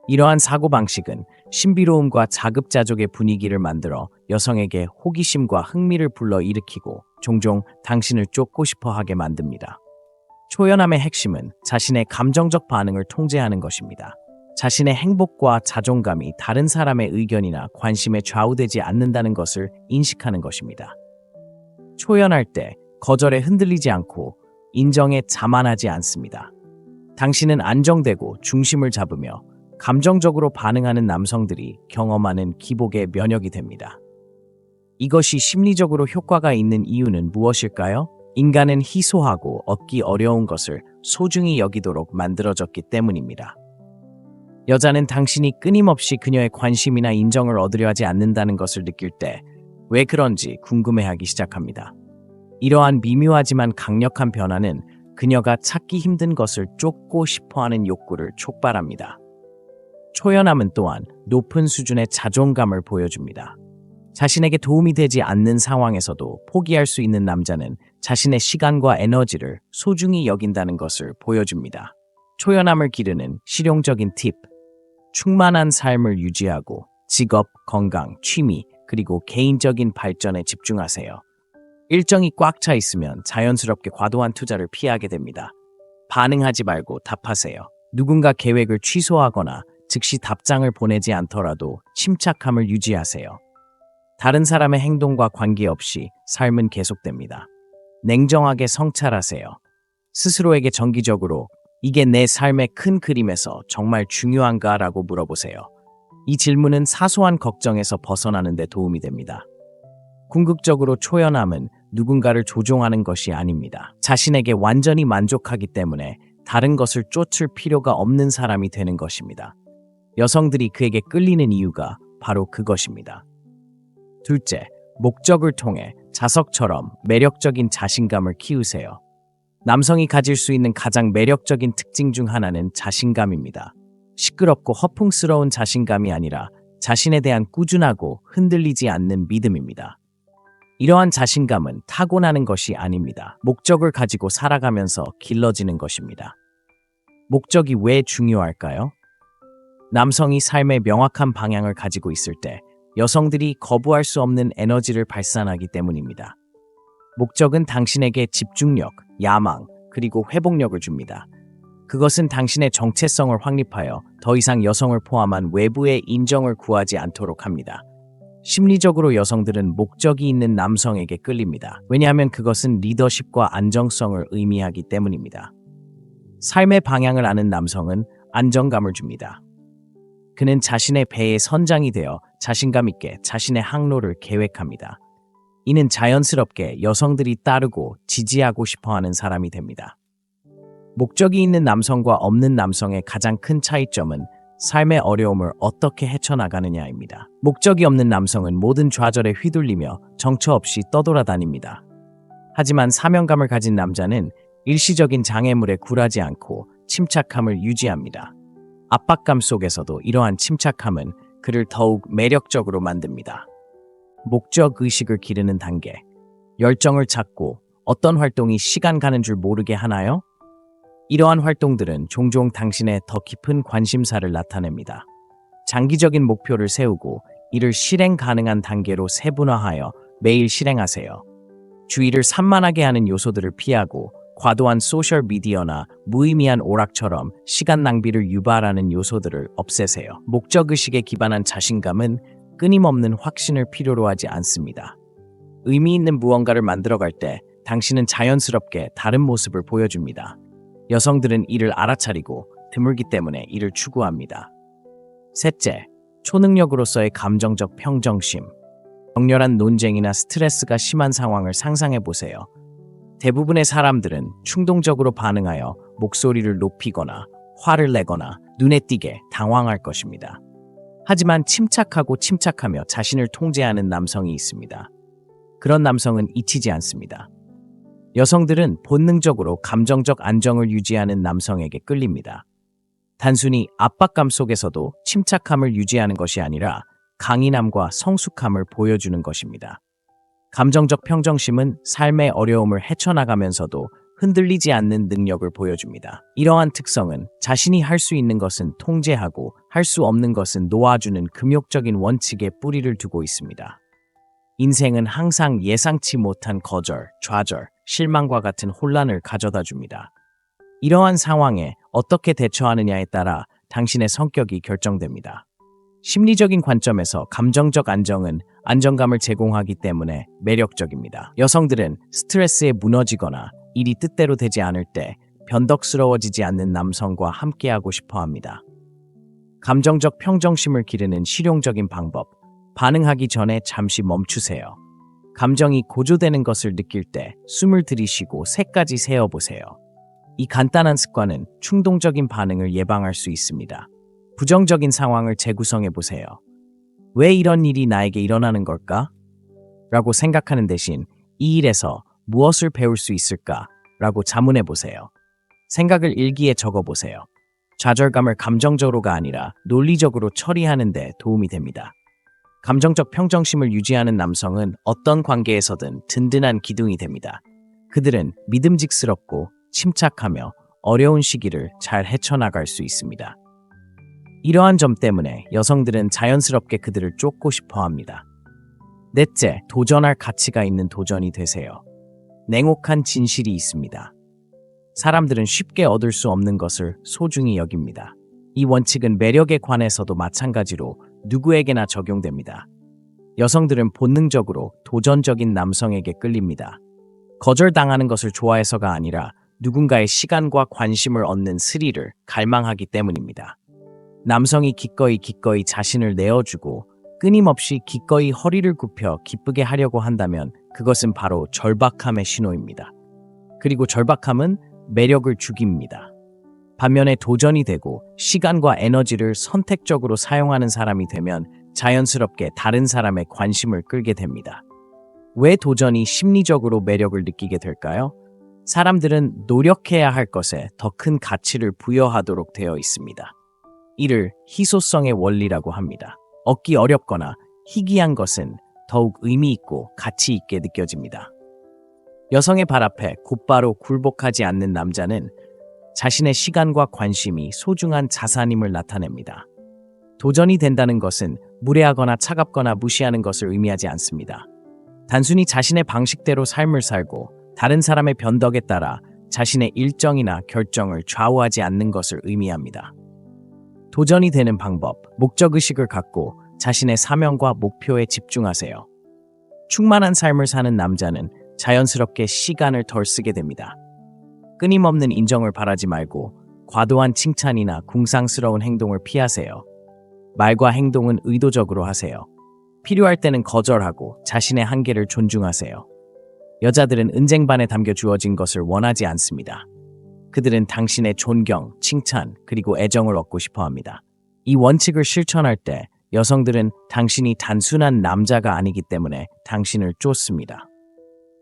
이러한 사고방식은 신비로움과 자급자족의 분위기를 만들어 여성에게 호기심과 흥미를 불러일으키고 종종 당신을 쫓고 싶어 하게 만듭니다. 초연함의 핵심은 자신의 감정적 반응을 통제하는 것입니다. 자신의 행복과 자존감이 다른 사람의 의견이나 관심에 좌우되지 않는다는 것을 인식하는 것입니다. 초연할 때 거절에 흔들리지 않고 인정에 자만하지 않습니다. 당신은 안정되고 중심을 잡으며 감정적으로 반응하는 남성들이 경험하는 기복의 면역이 됩니다. 이것이 심리적으로 효과가 있는 이유는 무엇일까요? 인간은 희소하고 얻기 어려운 것을 소중히 여기도록 만들어졌기 때문입니다. 여자는 당신이 끊임없이 그녀의 관심이나 인정을 얻으려 하지 않는다는 것을 느낄 때 왜 그런지 궁금해하기 시작합니다. 이러한 미묘하지만 강력한 변화는 그녀가 찾기 힘든 것을 쫓고 싶어하는 욕구를 촉발합니다. 초연함은 또한 높은 수준의 자존감을 보여줍니다. 자신에게 도움이 되지 않는 상황에서도 포기할 수 있는 남자는 자신의 시간과 에너지를 소중히 여긴다는 것을 보여줍니다. 초연함을 기르는 실용적인 팁. 충만한 삶을 유지하고 직업, 건강, 취미, 그리고 개인적인 발전에 집중하세요. 일정이 꽉 차 있으면 자연스럽게 과도한 투자를 피하게 됩니다. 반응하지 말고 답하세요. 누군가 계획을 취소하거나 즉시 답장을 보내지 않더라도 침착함을 유지하세요. 다른 사람의 행동과 관계없이 삶은 계속됩니다. 냉정하게 성찰하세요. 스스로에게 정기적으로 이게 내 삶의 큰 그림에서 정말 중요한가? 라고 물어보세요. 이 질문은 사소한 걱정에서 벗어나는 데 도움이 됩니다. 궁극적으로 초연함은 누군가를 조종하는 것이 아닙니다. 자신에게 완전히 만족하기 때문에 다른 것을 쫓을 필요가 없는 사람이 되는 것입니다. 여성들이 그에게 끌리는 이유가 바로 그것입니다. 둘째, 목적을 통해 자석처럼 매력적인 자신감을 키우세요. 남성이 가질 수 있는 가장 매력적인 특징 중 하나는 자신감입니다. 시끄럽고 허풍스러운 자신감이 아니라 자신에 대한 꾸준하고 흔들리지 않는 믿음입니다. 이러한 자신감은 타고나는 것이 아닙니다. 목적을 가지고 살아가면서 길러지는 것입니다. 목적이 왜 중요할까요? 남성이 삶의 명확한 방향을 가지고 있을 때 여성들이 거부할 수 없는 에너지를 발산하기 때문입니다. 목적은 당신에게 집중력, 야망, 그리고 회복력을 줍니다. 그것은 당신의 정체성을 확립하여 더 이상 여성을 포함한 외부의 인정을 구하지 않도록 합니다. 심리적으로 여성들은 목적이 있는 남성에게 끌립니다. 왜냐하면 그것은 리더십과 안정성을 의미하기 때문입니다. 삶의 방향을 아는 남성은 안정감을 줍니다. 그는 자신의 배의 선장이 되어 자신감 있게 자신의 항로를 계획합니다. 이는 자연스럽게 여성들이 따르고 지지하고 싶어하는 사람이 됩니다. 목적이 있는 남성과 없는 남성의 가장 큰 차이점은 삶의 어려움을 어떻게 헤쳐나가느냐입니다. 목적이 없는 남성은 모든 좌절에 휘둘리며 정처 없이 떠돌아다닙니다. 하지만 사명감을 가진 남자는 일시적인 장애물에 굴하지 않고 침착함을 유지합니다. 압박감 속에서도 이러한 침착함은 그를 더욱 매력적으로 만듭니다. 목적 의식을 기르는 단계. 열정을 찾고 어떤 활동이 시간 가는 줄 모르게 하나요? 이러한 활동들은 종종 당신의 더 깊은 관심사를 나타냅니다. 장기적인 목표를 세우고 이를 실행 가능한 단계로 세분화하여 매일 실행하세요. 주의를 산만하게 하는 요소들을 피하고 과도한 소셜미디어나 무의미한 오락처럼 시간 낭비를 유발하는 요소들을 없애세요. 목적의식에 기반한 자신감은 끊임없는 확신을 필요로 하지 않습니다. 의미 있는 무언가를 만들어갈 때 당신은 자연스럽게 다른 모습을 보여줍니다. 여성들은 이를 알아차리고 드물기 때문에 이를 추구합니다. 셋째, 초능력으로서의 감정적 평정심. 격렬한 논쟁이나 스트레스가 심한 상황을 상상해 보세요. 대부분의 사람들은 충동적으로 반응하여 목소리를 높이거나 화를 내거나 눈에 띄게 당황할 것입니다. 하지만 침착하고 침착하며 자신을 통제하는 남성이 있습니다. 그런 남성은 잊히지 않습니다. 여성들은 본능적으로 감정적 안정을 유지하는 남성에게 끌립니다. 단순히 압박감 속에서도 침착함을 유지하는 것이 아니라 강인함과 성숙함을 보여주는 것입니다. 감정적 평정심은 삶의 어려움을 헤쳐나가면서도 흔들리지 않는 능력을 보여줍니다. 이러한 특성은 자신이 할 수 있는 것은 통제하고 할 수 없는 것은 놓아주는 금욕적인 원칙에 뿌리를 두고 있습니다. 인생은 항상 예상치 못한 거절, 좌절, 실망과 같은 혼란을 가져다 줍니다. 이러한 상황에 어떻게 대처하느냐에 따라 당신의 성격이 결정됩니다. 심리적인 관점에서 감정적 안정은 안정감을 제공하기 때문에 매력적입니다. 여성들은 스트레스에 무너지거나 일이 뜻대로 되지 않을 때 변덕스러워지지 않는 남성과 함께하고 싶어 합니다. 감정적 평정심을 기르는 실용적인 방법. 반응하기 전에 잠시 멈추세요. 감정이 고조되는 것을 느낄 때 숨을 들이쉬고 3까지 세어보세요. 이 간단한 습관은 충동적인 반응을 예방할 수 있습니다. 부정적인 상황을 재구성해보세요. 왜 이런 일이 나에게 일어나는 걸까? 라고 생각하는 대신 이 일에서 무엇을 배울 수 있을까? 라고 자문해보세요. 생각을 일기에 적어보세요. 좌절감을 감정적으로가 아니라 논리적으로 처리하는 데 도움이 됩니다. 감정적 평정심을 유지하는 남성은 어떤 관계에서든 든든한 기둥이 됩니다. 그들은 믿음직스럽고 침착하며 어려운 시기를 잘 헤쳐나갈 수 있습니다. 이러한 점 때문에 여성들은 자연스럽게 그들을 쫓고 싶어 합니다. 넷째, 도전할 가치가 있는 도전이 되세요. 냉혹한 진실이 있습니다. 사람들은 쉽게 얻을 수 없는 것을 소중히 여깁니다. 이 원칙은 매력에 관해서도 마찬가지로 누구에게나 적용됩니다. 여성들은 본능적으로 도전적인 남성에게 끌립니다. 거절당하는 것을 좋아해서가 아니라 누군가의 시간과 관심을 얻는 스릴을 갈망하기 때문입니다. 남성이 기꺼이 자신을 내어주고 끊임없이 기꺼이 허리를 굽혀 기쁘게 하려고 한다면 그것은 바로 절박함의 신호입니다. 그리고 절박함은 매력을 죽입니다. 반면에 도전이 되고 시간과 에너지를 선택적으로 사용하는 사람이 되면 자연스럽게 다른 사람의 관심을 끌게 됩니다. 왜 도전이 심리적으로 매력을 느끼게 될까요? 사람들은 노력해야 할 것에 더 큰 가치를 부여하도록 되어 있습니다. 이를 희소성의 원리라고 합니다. 얻기 어렵거나 희귀한 것은 더욱 의미 있고 가치 있게 느껴집니다. 여성의 발 앞에 곧바로 굴복하지 않는 남자는 자신의 시간과 관심이 소중한 자산임을 나타냅니다. 도전이 된다는 것은 무례하거나 차갑거나 무시하는 것을 의미하지 않습니다. 단순히 자신의 방식대로 삶을 살고 다른 사람의 변덕에 따라 자신의 일정이나 결정을 좌우하지 않는 것을 의미합니다. 도전이 되는 방법, 목적의식을 갖고 자신의 사명과 목표에 집중하세요. 충만한 삶을 사는 남자는 자연스럽게 시간을 덜 쓰게 됩니다. 끊임없는 인정을 바라지 말고 과도한 칭찬이나 궁상스러운 행동을 피하세요. 말과 행동은 의도적으로 하세요. 필요할 때는 거절하고 자신의 한계를 존중하세요. 여자들은 은쟁반에 담겨 주어진 것을 원하지 않습니다. 그들은 당신의 존경, 칭찬, 그리고 애정을 얻고 싶어 합니다. 이 원칙을 실천할 때 여성들은 당신이 단순한 남자가 아니기 때문에 당신을 쫓습니다.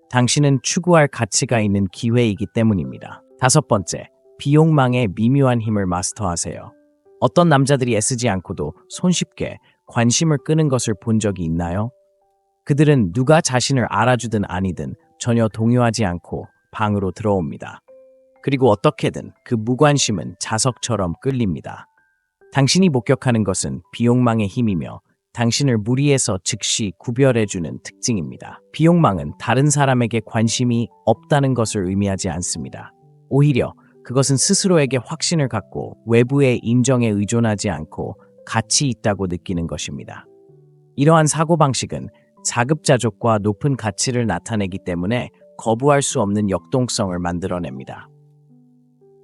당신은 추구할 가치가 있는 기회이기 때문입니다. 5번째, 비욕망의 미묘한 힘을 마스터하세요. 어떤 남자들이 애쓰지 않고도 손쉽게 관심을 끄는 것을 본 적이 있나요? 그들은 누가 자신을 알아주든 아니든 전혀 동요하지 않고 방으로 들어옵니다. 그리고 어떻게든 그 무관심은 자석처럼 끌립니다. 당신이 목격하는 것은 비욕망의 힘이며 당신을 무리에서 즉시 구별해주는 특징입니다. 비욕망은 다른 사람에게 관심이 없다는 것을 의미하지 않습니다. 오히려 그것은 스스로에게 확신을 갖고 외부의 인정에 의존하지 않고 가치 있다고 느끼는 것입니다. 이러한 사고방식은 자급자족과 높은 가치를 나타내기 때문에 거부할 수 없는 역동성을 만들어냅니다.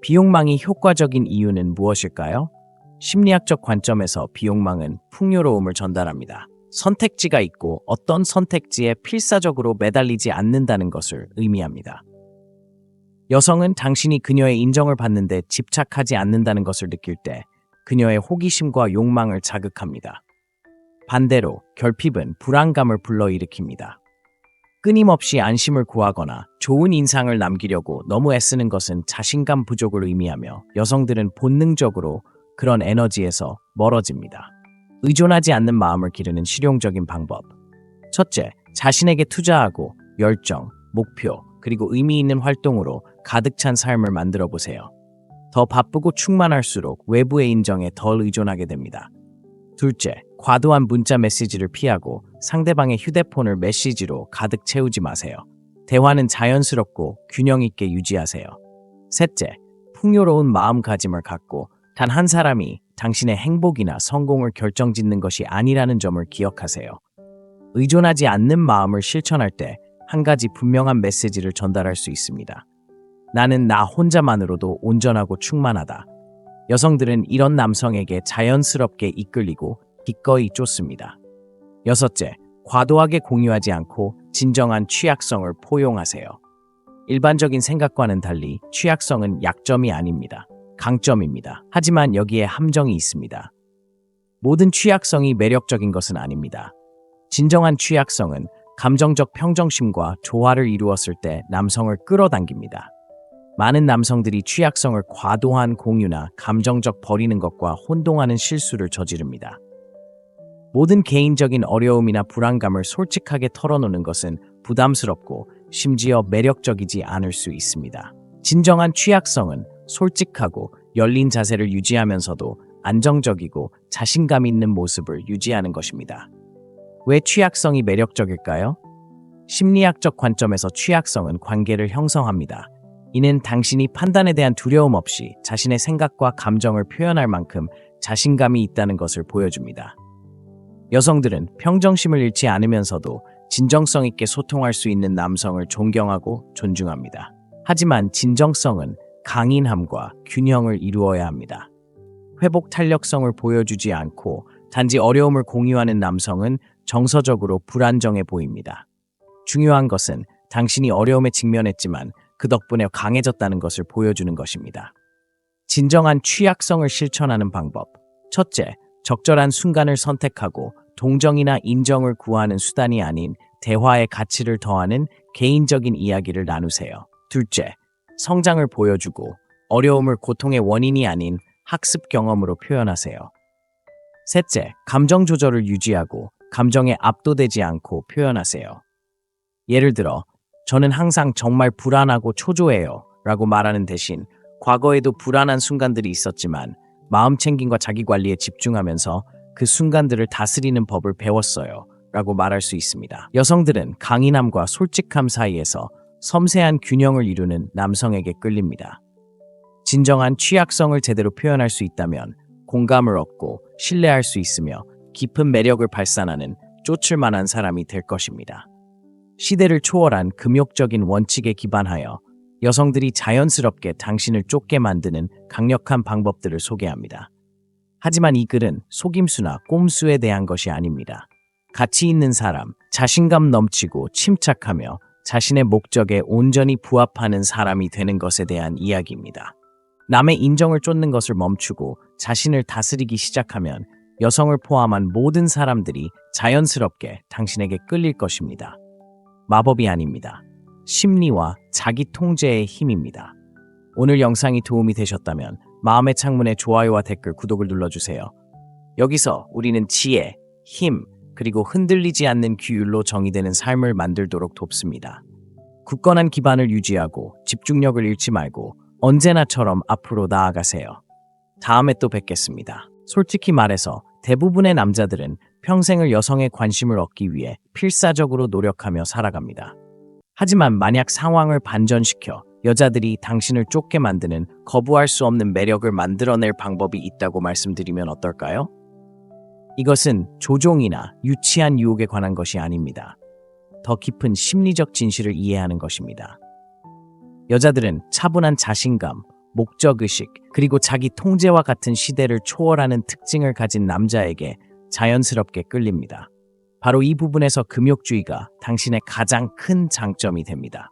비욕망이 효과적인 이유는 무엇일까요? 심리학적 관점에서 비욕망은 풍요로움을 전달합니다. 선택지가 있고 어떤 선택지에 필사적으로 매달리지 않는다는 것을 의미합니다. 여성은 당신이 그녀의 인정을 받는데 집착하지 않는다는 것을 느낄 때 그녀의 호기심과 욕망을 자극합니다. 반대로 결핍은 불안감을 불러일으킵니다. 끊임없이 안심을 구하거나 좋은 인상을 남기려고 너무 애쓰는 것은 자신감 부족을 의미하며 여성들은 본능적으로 그런 에너지에서 멀어집니다. 의존하지 않는 마음을 기르는 실용적인 방법. 첫째, 자신에게 투자하고 열정, 목표, 그리고 의미 있는 활동으로 가득 찬 삶을 만들어 보세요. 더 바쁘고 충만할수록 외부의 인정에 덜 의존하게 됩니다. 둘째, 과도한 문자 메시지를 피하고 상대방의 휴대폰을 메시지로 가득 채우지 마세요. 대화는 자연스럽고 균형 있게 유지하세요. 셋째, 풍요로운 마음가짐을 갖고 단 한 사람이 당신의 행복이나 성공을 결정짓는 것이 아니라는 점을 기억하세요. 의존하지 않는 마음을 실천할 때 한 가지 분명한 메시지를 전달할 수 있습니다. 나는 나 혼자만으로도 온전하고 충만하다. 여성들은 이런 남성에게 자연스럽게 이끌리고 기꺼이 쫓습니다. 여섯째, 과도하게 공유하지 않고 진정한 취약성을 포용하세요. 일반적인 생각과는 달리 취약성은 약점이 아닙니다. 강점입니다. 하지만 여기에 함정이 있습니다. 모든 취약성이 매력적인 것은 아닙니다. 진정한 취약성은 감정적 평정심과 조화를 이루었을 때 남성을 끌어당깁니다. 많은 남성들이 취약성을 과도한 공유나 감정적 버리는 것과 혼동하는 실수를 저지릅니다. 모든 개인적인 어려움이나 불안감을 솔직하게 털어놓는 것은 부담스럽고 심지어 매력적이지 않을 수 있습니다. 진정한 취약성은 솔직하고 열린 자세를 유지하면서도 안정적이고 자신감 있는 모습을 유지하는 것입니다. 왜 취약성이 매력적일까요? 심리학적 관점에서 취약성은 관계를 형성합니다. 이는 당신이 판단에 대한 두려움 없이 자신의 생각과 감정을 표현할 만큼 자신감이 있다는 것을 보여줍니다. 여성들은 평정심을 잃지 않으면서도 진정성 있게 소통할 수 있는 남성을 존경하고 존중합니다. 하지만 진정성은 강인함과 균형을 이루어야 합니다. 회복 탄력성을 보여주지 않고 단지 어려움을 공유하는 남성은 정서적으로 불안정해 보입니다. 중요한 것은 당신이 어려움에 직면했지만 그 덕분에 강해졌다는 것을 보여주는 것입니다. 진정한 취약성을 실천하는 방법. 첫째, 적절한 순간을 선택하고 동정이나 인정을 구하는 수단이 아닌 대화의 가치를 더하는 개인적인 이야기를 나누세요. 둘째, 성장을 보여주고 어려움을 고통의 원인이 아닌 학습 경험으로 표현하세요. 셋째, 감정 조절을 유지하고 감정에 압도되지 않고 표현하세요. 예를 들어, 저는 항상 정말 불안하고 초조해요 라고 말하는 대신 과거에도 불안한 순간들이 있었지만 마음 챙김과 자기 관리에 집중하면서 그 순간들을 다스리는 법을 배웠어요 라고 말할 수 있습니다. 여성들은 강인함과 솔직함 사이에서 섬세한 균형을 이루는 남성에게 끌립니다. 진정한 취약성을 제대로 표현할 수 있다면 공감을 얻고 신뢰할 수 있으며 깊은 매력을 발산하는 쫓을 만한 사람이 될 것입니다. 시대를 초월한 금욕적인 원칙에 기반하여 여성들이 자연스럽게 당신을 쫓게 만드는 강력한 방법들을 소개합니다. 하지만 이 글은 속임수나 꼼수에 대한 것이 아닙니다. 가치 있는 사람, 자신감 넘치고 침착하며 자신의 목적에 온전히 부합하는 사람이 되는 것에 대한 이야기입니다. 남의 인정을 쫓는 것을 멈추고 자신을 다스리기 시작하면 여성을 포함한 모든 사람들이 자연스럽게 당신에게 끌릴 것입니다. 마법이 아닙니다. 심리와 자기 통제의 힘입니다. 오늘 영상이 도움이 되셨다면 마음의 창문에 좋아요와 댓글, 구독을 눌러주세요. 여기서 우리는 지혜, 힘, 그리고 흔들리지 않는 규율로 정의되는 삶을 만들도록 돕습니다. 굳건한 기반을 유지하고 집중력을 잃지 말고 언제나처럼 앞으로 나아가세요. 다음에 또 뵙겠습니다. 솔직히 말해서 대부분의 남자들은 평생을 여성의 관심을 얻기 위해 필사적으로 노력하며 살아갑니다. 하지만 만약 상황을 반전시켜 여자들이 당신을 쫓게 만드는 거부할 수 없는 매력을 만들어낼 방법이 있다고 말씀드리면 어떨까요? 이것은 조종이나 유치한 유혹에 관한 것이 아닙니다. 더 깊은 심리적 진실을 이해하는 것입니다. 여자들은 차분한 자신감, 목적의식, 그리고 자기 통제와 같은 시대를 초월하는 특징을 가진 남자에게 자연스럽게 끌립니다. 바로 이 부분에서 금욕주의가 당신의 가장 큰 장점이 됩니다.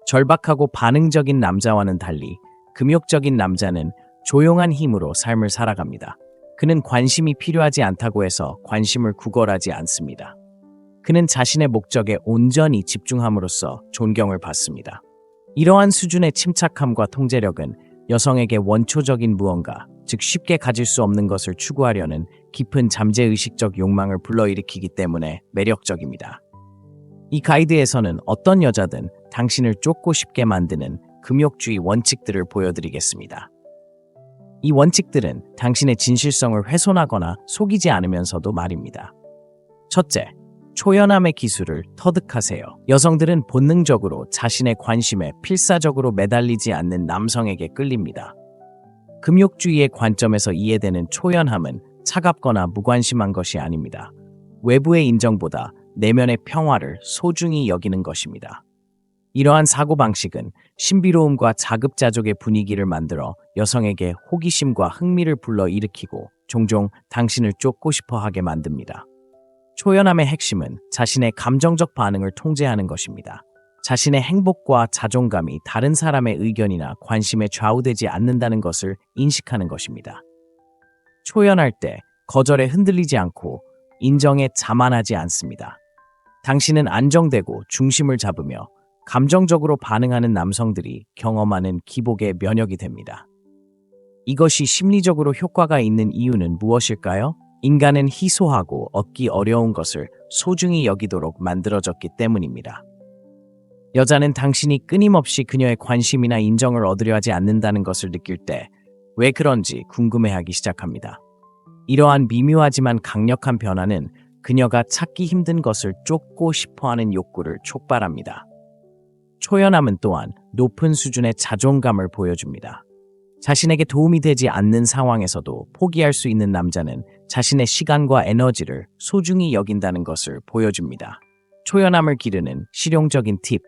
절박하고 반응적인 남자와는 달리 금욕적인 남자는 조용한 힘으로 삶을 살아갑니다. 그는 관심이 필요하지 않다고 해서 관심을 구걸하지 않습니다. 그는 자신의 목적에 온전히 집중함으로써 존경을 받습니다. 이러한 수준의 침착함과 통제력은 여성에게 원초적인 무언가, 즉 쉽게 가질 수 없는 것을 추구하려는 깊은 잠재의식적 욕망을 불러일으키기 때문에 매력적입니다. 이 가이드에서는 어떤 여자든 당신을 쫓고 싶게 만드는 금욕주의 원칙들을 보여드리겠습니다. 이 원칙들은 당신의 진실성을 훼손하거나 속이지 않으면서도 말입니다. 첫째, 초연함의 기술을 터득하세요. 여성들은 본능적으로 자신의 관심에 필사적으로 매달리지 않는 남성에게 끌립니다. 금욕주의의 관점에서 이해되는 초연함은 차갑거나 무관심한 것이 아닙니다. 외부의 인정보다 내면의 평화를 소중히 여기는 것입니다. 이러한 사고방식은 신비로움과 자급자족의 분위기를 만들어 여성에게 호기심과 흥미를 불러일으키고 종종 당신을 쫓고 싶어 하게 만듭니다. 초연함의 핵심은 자신의 감정적 반응을 통제하는 것입니다. 자신의 행복과 자존감이 다른 사람의 의견이나 관심에 좌우되지 않는다는 것을 인식하는 것입니다. 초연할 때 거절에 흔들리지 않고 인정에 자만하지 않습니다. 당신은 안정되고 중심을 잡으며 감정적으로 반응하는 남성들이 경험하는 기복의 면역이 됩니다. 이것이 심리적으로 효과가 있는 이유는 무엇일까요? 인간은 희소하고 얻기 어려운 것을 소중히 여기도록 만들어졌기 때문입니다. 여자는 당신이 끊임없이 그녀의 관심이나 인정을 얻으려 하지 않는다는 것을 느낄 때 왜 그런지 궁금해하기 시작합니다. 이러한 미묘하지만 강력한 변화는 그녀가 찾기 힘든 것을 쫓고 싶어하는 욕구를 촉발합니다. 초연함은 또한 높은 수준의 자존감을 보여줍니다. 자신에게 도움이 되지 않는 상황에서도 포기할 수 있는 남자는 자신의 시간과 에너지를 소중히 여긴다는 것을 보여줍니다. 초연함을 기르는 실용적인 팁.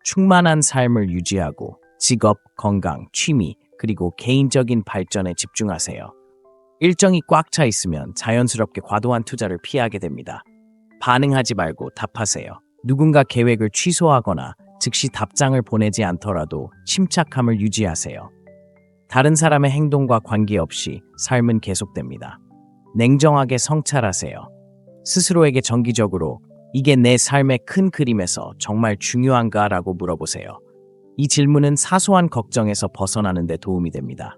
충만한 삶을 유지하고 직업, 건강, 취미, 그리고 개인적인 발전에 집중하세요. 일정이 꽉 차 있으면 자연스럽게 과도한 투자를 피하게 됩니다. 반응하지 말고 답하세요. 누군가 계획을 취소하거나 즉시 답장을 보내지 않더라도 침착함을 유지하세요. 다른 사람의 행동과 관계없이 삶은 계속됩니다. 냉정하게 성찰하세요. 스스로에게 정기적으로 이게 내 삶의 큰 그림에서 정말 중요한가? 라고 물어보세요. 이 질문은 사소한 걱정에서 벗어나는 데 도움이 됩니다.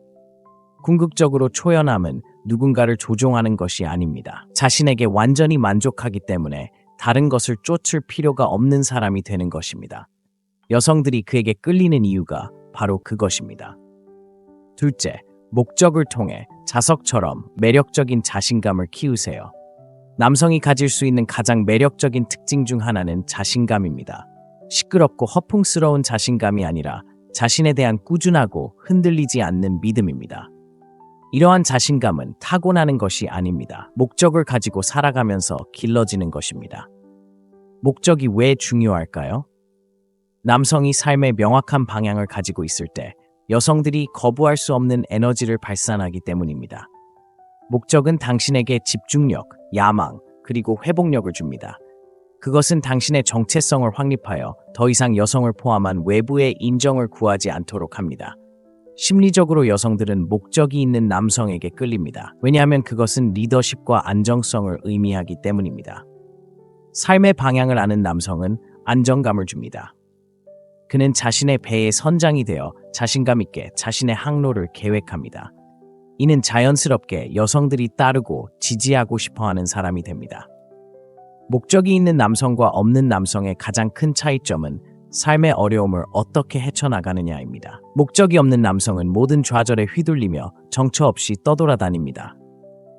궁극적으로 초연함은 누군가를 조종하는 것이 아닙니다. 자신에게 완전히 만족하기 때문에 다른 것을 쫓을 필요가 없는 사람이 되는 것입니다. 여성들이 그에게 끌리는 이유가 바로 그것입니다. 둘째, 목적을 통해 자석처럼 매력적인 자신감을 키우세요. 남성이 가질 수 있는 가장 매력적인 특징 중 하나는 자신감입니다. 시끄럽고 허풍스러운 자신감이 아니라 자신에 대한 꾸준하고 흔들리지 않는 믿음입니다. 이러한 자신감은 타고나는 것이 아닙니다. 목적을 가지고 살아가면서 길러지는 것입니다. 목적이 왜 중요할까요? 남성이 삶의 명확한 방향을 가지고 있을 때 여성들이 거부할 수 없는 에너지를 발산하기 때문입니다. 목적은 당신에게 집중력, 야망, 그리고 회복력을 줍니다. 그것은 당신의 정체성을 확립하여 더 이상 여성을 포함한 외부의 인정을 구하지 않도록 합니다. 심리적으로 여성들은 목적이 있는 남성에게 끌립니다. 왜냐하면 그것은 리더십과 안정성을 의미하기 때문입니다. 삶의 방향을 아는 남성은 안정감을 줍니다. 그는 자신의 배의 선장이 되어 자신감 있게 자신의 항로를 계획합니다. 이는 자연스럽게 여성들이 따르고 지지하고 싶어하는 사람이 됩니다. 목적이 있는 남성과 없는 남성의 가장 큰 차이점은 삶의 어려움을 어떻게 헤쳐나가느냐입니다. 목적이 없는 남성은 모든 좌절에 휘둘리며 정처 없이 떠돌아다닙니다.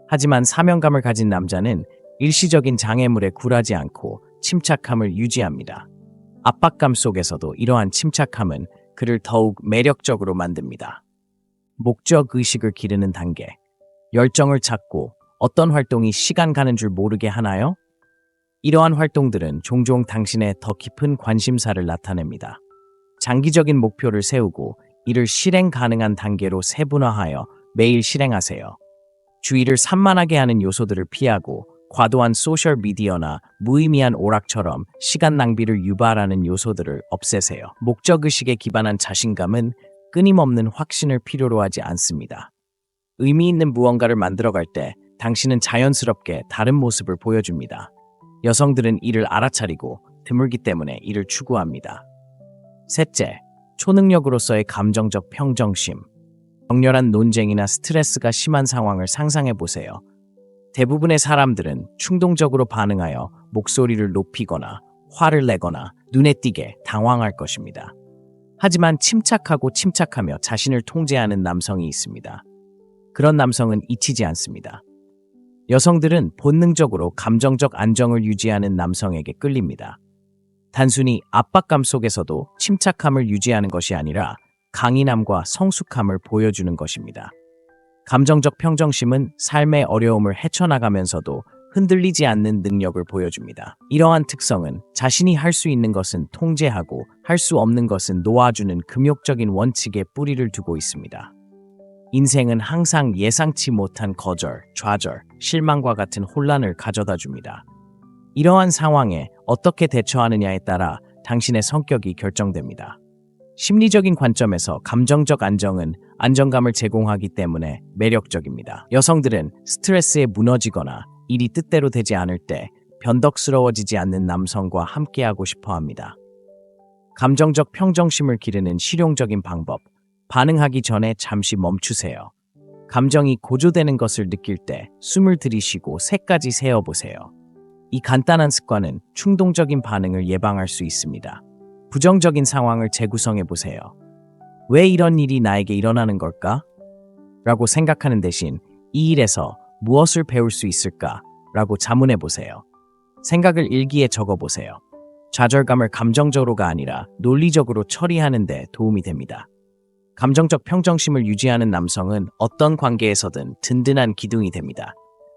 하지만 사명감을 가진 남자는 일시적인 장애물에 굴하지 않고 침착함을 유지합니다. 압박감 속에서도 이러한 침착함은 그를 더욱 매력적으로 만듭니다. 목적 의식을 기르는 단계. 열정을 찾고 어떤 활동이 시간 가는 줄 모르게 하나요? 이러한 활동들은 종종 당신의 더 깊은 관심사를 나타냅니다. 장기적인 목표를 세우고 이를 실행 가능한 단계로 세분화하여 매일 실행하세요. 주의를 산만하게 하는 요소들을 피하고 과도한 소셜미디어나 무의미한 오락처럼 시간 낭비를 유발하는 요소들을 없애세요. 목적의식에 기반한 자신감은 끊임없는 확신을 필요로 하지 않습니다. 의미 있는 무언가를 만들어갈 때 당신은 자연스럽게 다른 모습을 보여줍니다. 여성들은 이를 알아차리고 드물기 때문에 이를 추구합니다. 셋째, 초능력으로서의 감정적 평정심. 격렬한 논쟁이나 스트레스가 심한 상황을 상상해 보세요. 대부분의 사람들은 충동적으로 반응하여 목소리를 높이거나 화를 내거나 눈에 띄게 당황할 것입니다. 하지만 침착하고 침착하며 자신을 통제하는 남성이 있습니다. 그런 남성은 잊히지 않습니다. 여성들은 본능적으로 감정적 안정을 유지하는 남성에게 끌립니다. 단순히 압박감 속에서도 침착함을 유지하는 것이 아니라 강인함과 성숙함을 보여주는 것입니다. 감정적 평정심은 삶의 어려움을 헤쳐나가면서도 흔들리지 않는 능력을 보여줍니다. 이러한 특성은 자신이 할 수 있는 것은 통제하고 할 수 없는 것은 놓아주는 금욕적인 원칙에 뿌리를 두고 있습니다. 인생은 항상 예상치 못한 거절, 좌절, 실망과 같은 혼란을 가져다 줍니다. 이러한 상황에 어떻게 대처하느냐에 따라 당신의 성격이 결정됩니다. 심리적인 관점에서 감정적 안정은 안정감을 제공하기 때문에 매력적입니다. 여성들은 스트레스에 무너지거나 일이 뜻대로 되지 않을 때 변덕스러워지지 않는 남성과 함께하고 싶어 합니다. 감정적 평정심을 기르는 실용적인 방법. 반응하기 전에 잠시 멈추세요. 감정이 고조되는 것을 느낄 때 숨을 들이쉬고 3까지 세어보세요. 이 간단한 습관은 충동적인 반응을 예방할 수 있습니다. 부정적인 상황을 재구성해 보세요. 왜 이런 일이 나에게 일어나는 걸까? 라고 생각하는 대신 이 일에서 무엇을 배울 수 있을까? 라고 자문해 보세요. 생각을 일기에 적어 보세요. 좌절감을 감정적으로가 아니라 논리적으로 처리하는 데 도움이 됩니다. 감정적 평정심을 유지하는 남성은 어떤 관계에서든 든든한 기둥이 됩니다.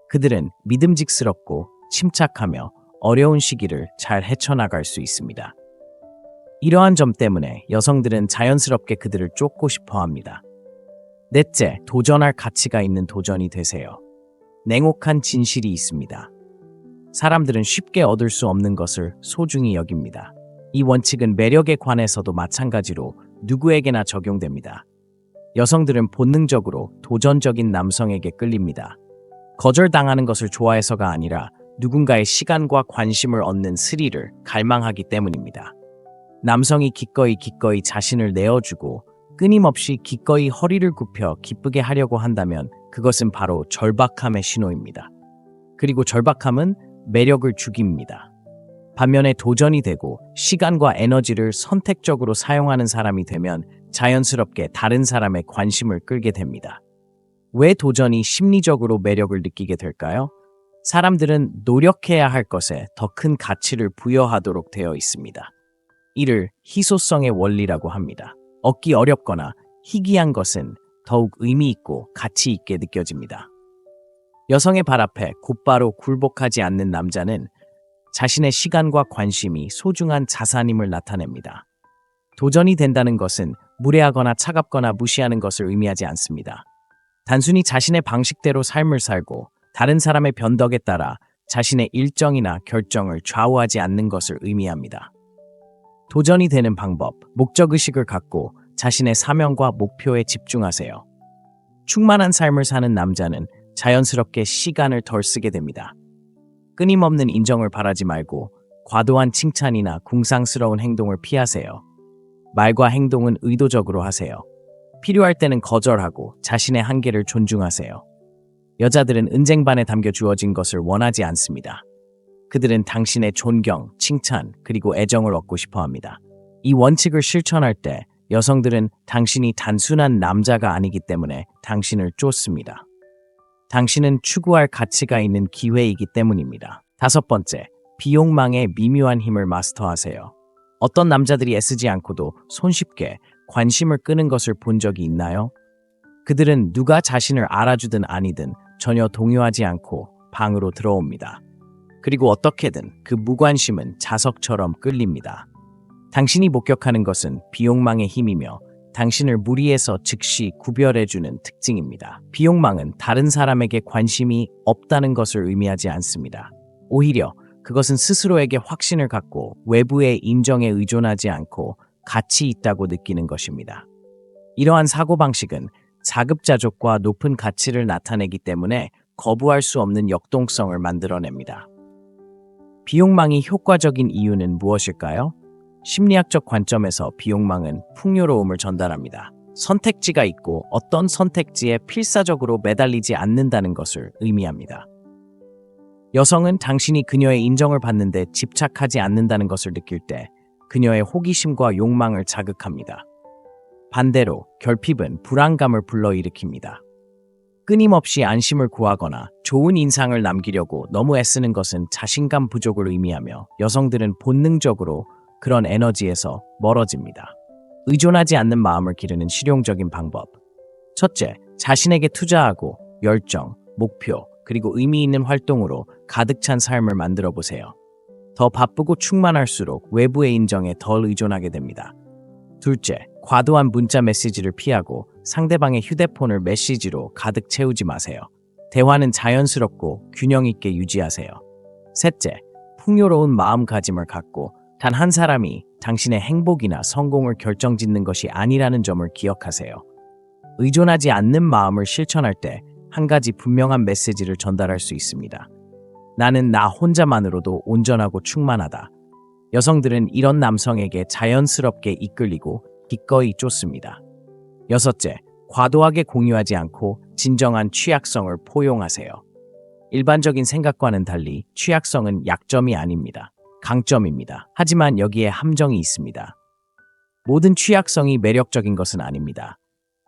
그들은 믿음직스럽고 침착하며 어려운 시기를 잘 헤쳐나갈 수 있습니다. 이러한 점 때문에 여성들은 자연스럽게 그들을 쫓고 싶어 합니다. 넷째, 도전할 가치가 있는 도전이 되세요. 냉혹한 진실이 있습니다. 사람들은 쉽게 얻을 수 없는 것을 소중히 여깁니다. 이 원칙은 매력에 관해서도 마찬가지로 누구에게나 적용됩니다. 여성들은 본능적으로 도전적인 남성에게 끌립니다. 거절당하는 것을 좋아해서가 아니라 누군가의 시간과 관심을 얻는 스릴을 갈망하기 때문입니다. 남성이 기꺼이 자신을 내어주고 끊임없이 기꺼이 허리를 굽혀 기쁘게 하려고 한다면 그것은 바로 절박함의 신호입니다. 그리고 절박함은 매력을 죽입니다. 반면에 도전이 되고 시간과 에너지를 선택적으로 사용하는 사람이 되면 자연스럽게 다른 사람의 관심을 끌게 됩니다. 왜 도전이 심리적으로 매력을 느끼게 될까요? 사람들은 노력해야 할 것에 더 큰 가치를 부여하도록 되어 있습니다. 이를 희소성의 원리라고 합니다. 얻기 어렵거나 희귀한 것은 더욱 의미 있고 가치 있게 느껴집니다. 여성의 발 앞에 곧바로 굴복하지 않는 남자는 자신의 시간과 관심이 소중한 자산임을 나타냅니다. 도전이 된다는 것은 무례하거나 차갑거나 무시하는 것을 의미하지 않습니다. 단순히 자신의 방식대로 삶을 살고 다른 사람의 변덕에 따라 자신의 일정이나 결정을 좌우하지 않는 것을 의미합니다. 도전이 되는 방법, 목적의식을 갖고 자신의 사명과 목표에 집중하세요. 충만한 삶을 사는 남자는 자연스럽게 시간을 덜 쓰게 됩니다. 끊임없는 인정을 바라지 말고 과도한 칭찬이나 궁상스러운 행동을 피하세요. 말과 행동은 의도적으로 하세요. 필요할 때는 거절하고 자신의 한계를 존중하세요. 여자들은 은쟁반에 담겨 주어진 것을 원하지 않습니다. 그들은 당신의 존경, 칭찬, 그리고 애정을 얻고 싶어 합니다. 이 원칙을 실천할 때 여성들은 당신이 단순한 남자가 아니기 때문에 당신을 쫓습니다. 당신은 추구할 가치가 있는 기회이기 때문입니다. 5번째, 비욕망의 미묘한 힘을 마스터하세요. 어떤 남자들이 애쓰지 않고도 손쉽게 관심을 끄는 것을 본 적이 있나요? 그들은 누가 자신을 알아주든 아니든 전혀 동요하지 않고 방으로 들어옵니다. 그리고 어떻게든 그 무관심은 자석처럼 끌립니다. 당신이 목격하는 것은 비욕망의 힘이며 당신을 무리에서 즉시 구별해주는 특징입니다. 비욕망은 다른 사람에게 관심이 없다는 것을 의미하지 않습니다. 오히려 그것은 스스로에게 확신을 갖고 외부의 인정에 의존하지 않고 가치 있다고 느끼는 것입니다. 이러한 사고방식은 자급자족과 높은 가치를 나타내기 때문에 거부할 수 없는 역동성을 만들어냅니다. 비욕망이 효과적인 이유는 무엇일까요? 심리학적 관점에서 비욕망은 풍요로움을 전달합니다. 선택지가 있고 어떤 선택지에 필사적으로 매달리지 않는다는 것을 의미합니다. 여성은 당신이 그녀의 인정을 받는데 집착하지 않는다는 것을 느낄 때 그녀의 호기심과 욕망을 자극합니다. 반대로 결핍은 불안감을 불러일으킵니다. 끊임없이 안심을 구하거나 좋은 인상을 남기려고 너무 애쓰는 것은 자신감 부족을 의미하며 여성들은 본능적으로 그런 에너지에서 멀어집니다. 의존하지 않는 마음을 기르는 실용적인 방법. 첫째, 자신에게 투자하고 열정, 목표, 그리고 의미 있는 활동으로 가득 찬 삶을 만들어 보세요. 더 바쁘고 충만할수록 외부의 인정에 덜 의존하게 됩니다. 둘째, 과도한 문자 메시지를 피하고 상대방의 휴대폰을 메시지로 가득 채우지 마세요. 대화는 자연스럽고 균형 있게 유지하세요. 셋째, 풍요로운 마음가짐을 갖고 단 한 사람이 당신의 행복이나 성공을 결정짓는 것이 아니라는 점을 기억하세요. 의존하지 않는 마음을 실천할 때 한 가지 분명한 메시지를 전달할 수 있습니다. 나는 나 혼자만으로도 온전하고 충만하다. 여성들은 이런 남성에게 자연스럽게 이끌리고 기꺼이 쫓습니다. 여섯째, 과도하게 공유하지 않고 진정한 취약성을 포용하세요. 일반적인 생각과는 달리 취약성은 약점이 아닙니다. 강점입니다. 하지만 여기에 함정이 있습니다. 모든 취약성이 매력적인 것은 아닙니다.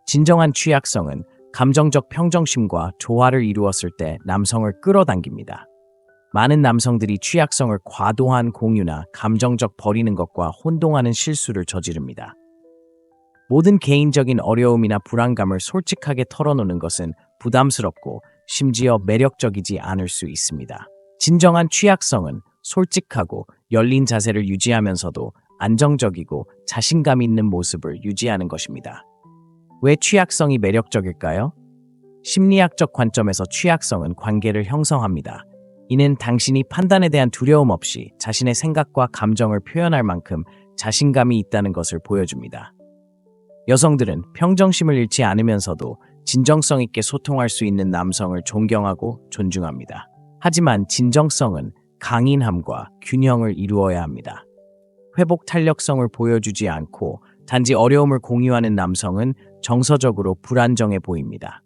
진정한 취약성은 감정적 평정심과 조화를 이루었을 때 남성을 끌어당깁니다. 많은 남성들이 취약성을 과도한 공유나 감정적 버리는 것과 혼동하는 실수를 저지릅니다. 모든 개인적인 어려움이나 불안감을 솔직하게 털어놓는 것은 부담스럽고 심지어 매력적이지 않을 수 있습니다. 진정한 취약성은 솔직하고 열린 자세를 유지하면서도 안정적이고 자신감 있는 모습을 유지하는 것입니다. 왜 취약성이 매력적일까요? 심리학적 관점에서 취약성은 관계를 형성합니다. 이는 당신이 판단에 대한 두려움 없이 자신의 생각과 감정을 표현할 만큼 자신감이 있다는 것을 보여줍니다. 여성들은 평정심을 잃지 않으면서도 진정성 있게 소통할 수 있는 남성을 존경하고 존중합니다. 하지만 진정성은 강인함과 균형을 이루어야 합니다. 회복 탄력성을 보여주지 않고 단지 어려움을 공유하는 남성은 정서적으로 불안정해 보입니다.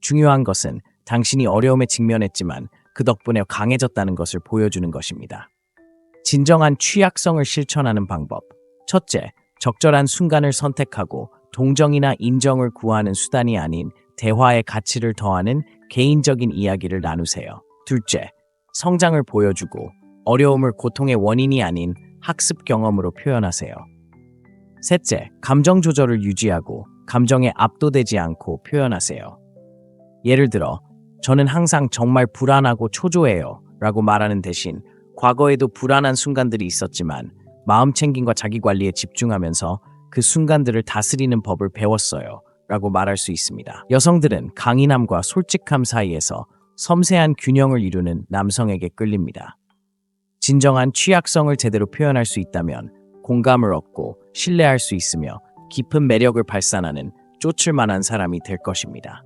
중요한 것은 당신이 어려움에 직면했지만 그 덕분에 강해졌다는 것을 보여주는 것입니다. 진정한 취약성을 실천하는 방법. 첫째, 적절한 순간을 선택하고 동정이나 인정을 구하는 수단이 아닌 대화의 가치를 더하는 개인적인 이야기를 나누세요. 둘째, 성장을 보여주고 어려움을 고통의 원인이 아닌 학습 경험으로 표현하세요. 셋째, 감정 조절을 유지하고 감정에 압도되지 않고 표현하세요. 예를 들어, 저는 항상 정말 불안하고 초조해요 라고 말하는 대신 과거에도 불안한 순간들이 있었지만 마음 챙김과 자기 관리에 집중하면서 그 순간들을 다스리는 법을 배웠어요 라고 말할 수 있습니다. 여성들은 강인함과 솔직함 사이에서 섬세한 균형을 이루는 남성에게 끌립니다. 진정한 취약성을 제대로 표현할 수 있다면 공감을 얻고 신뢰할 수 있으며 깊은 매력을 발산하는 쫓을 만한 사람이 될 것입니다.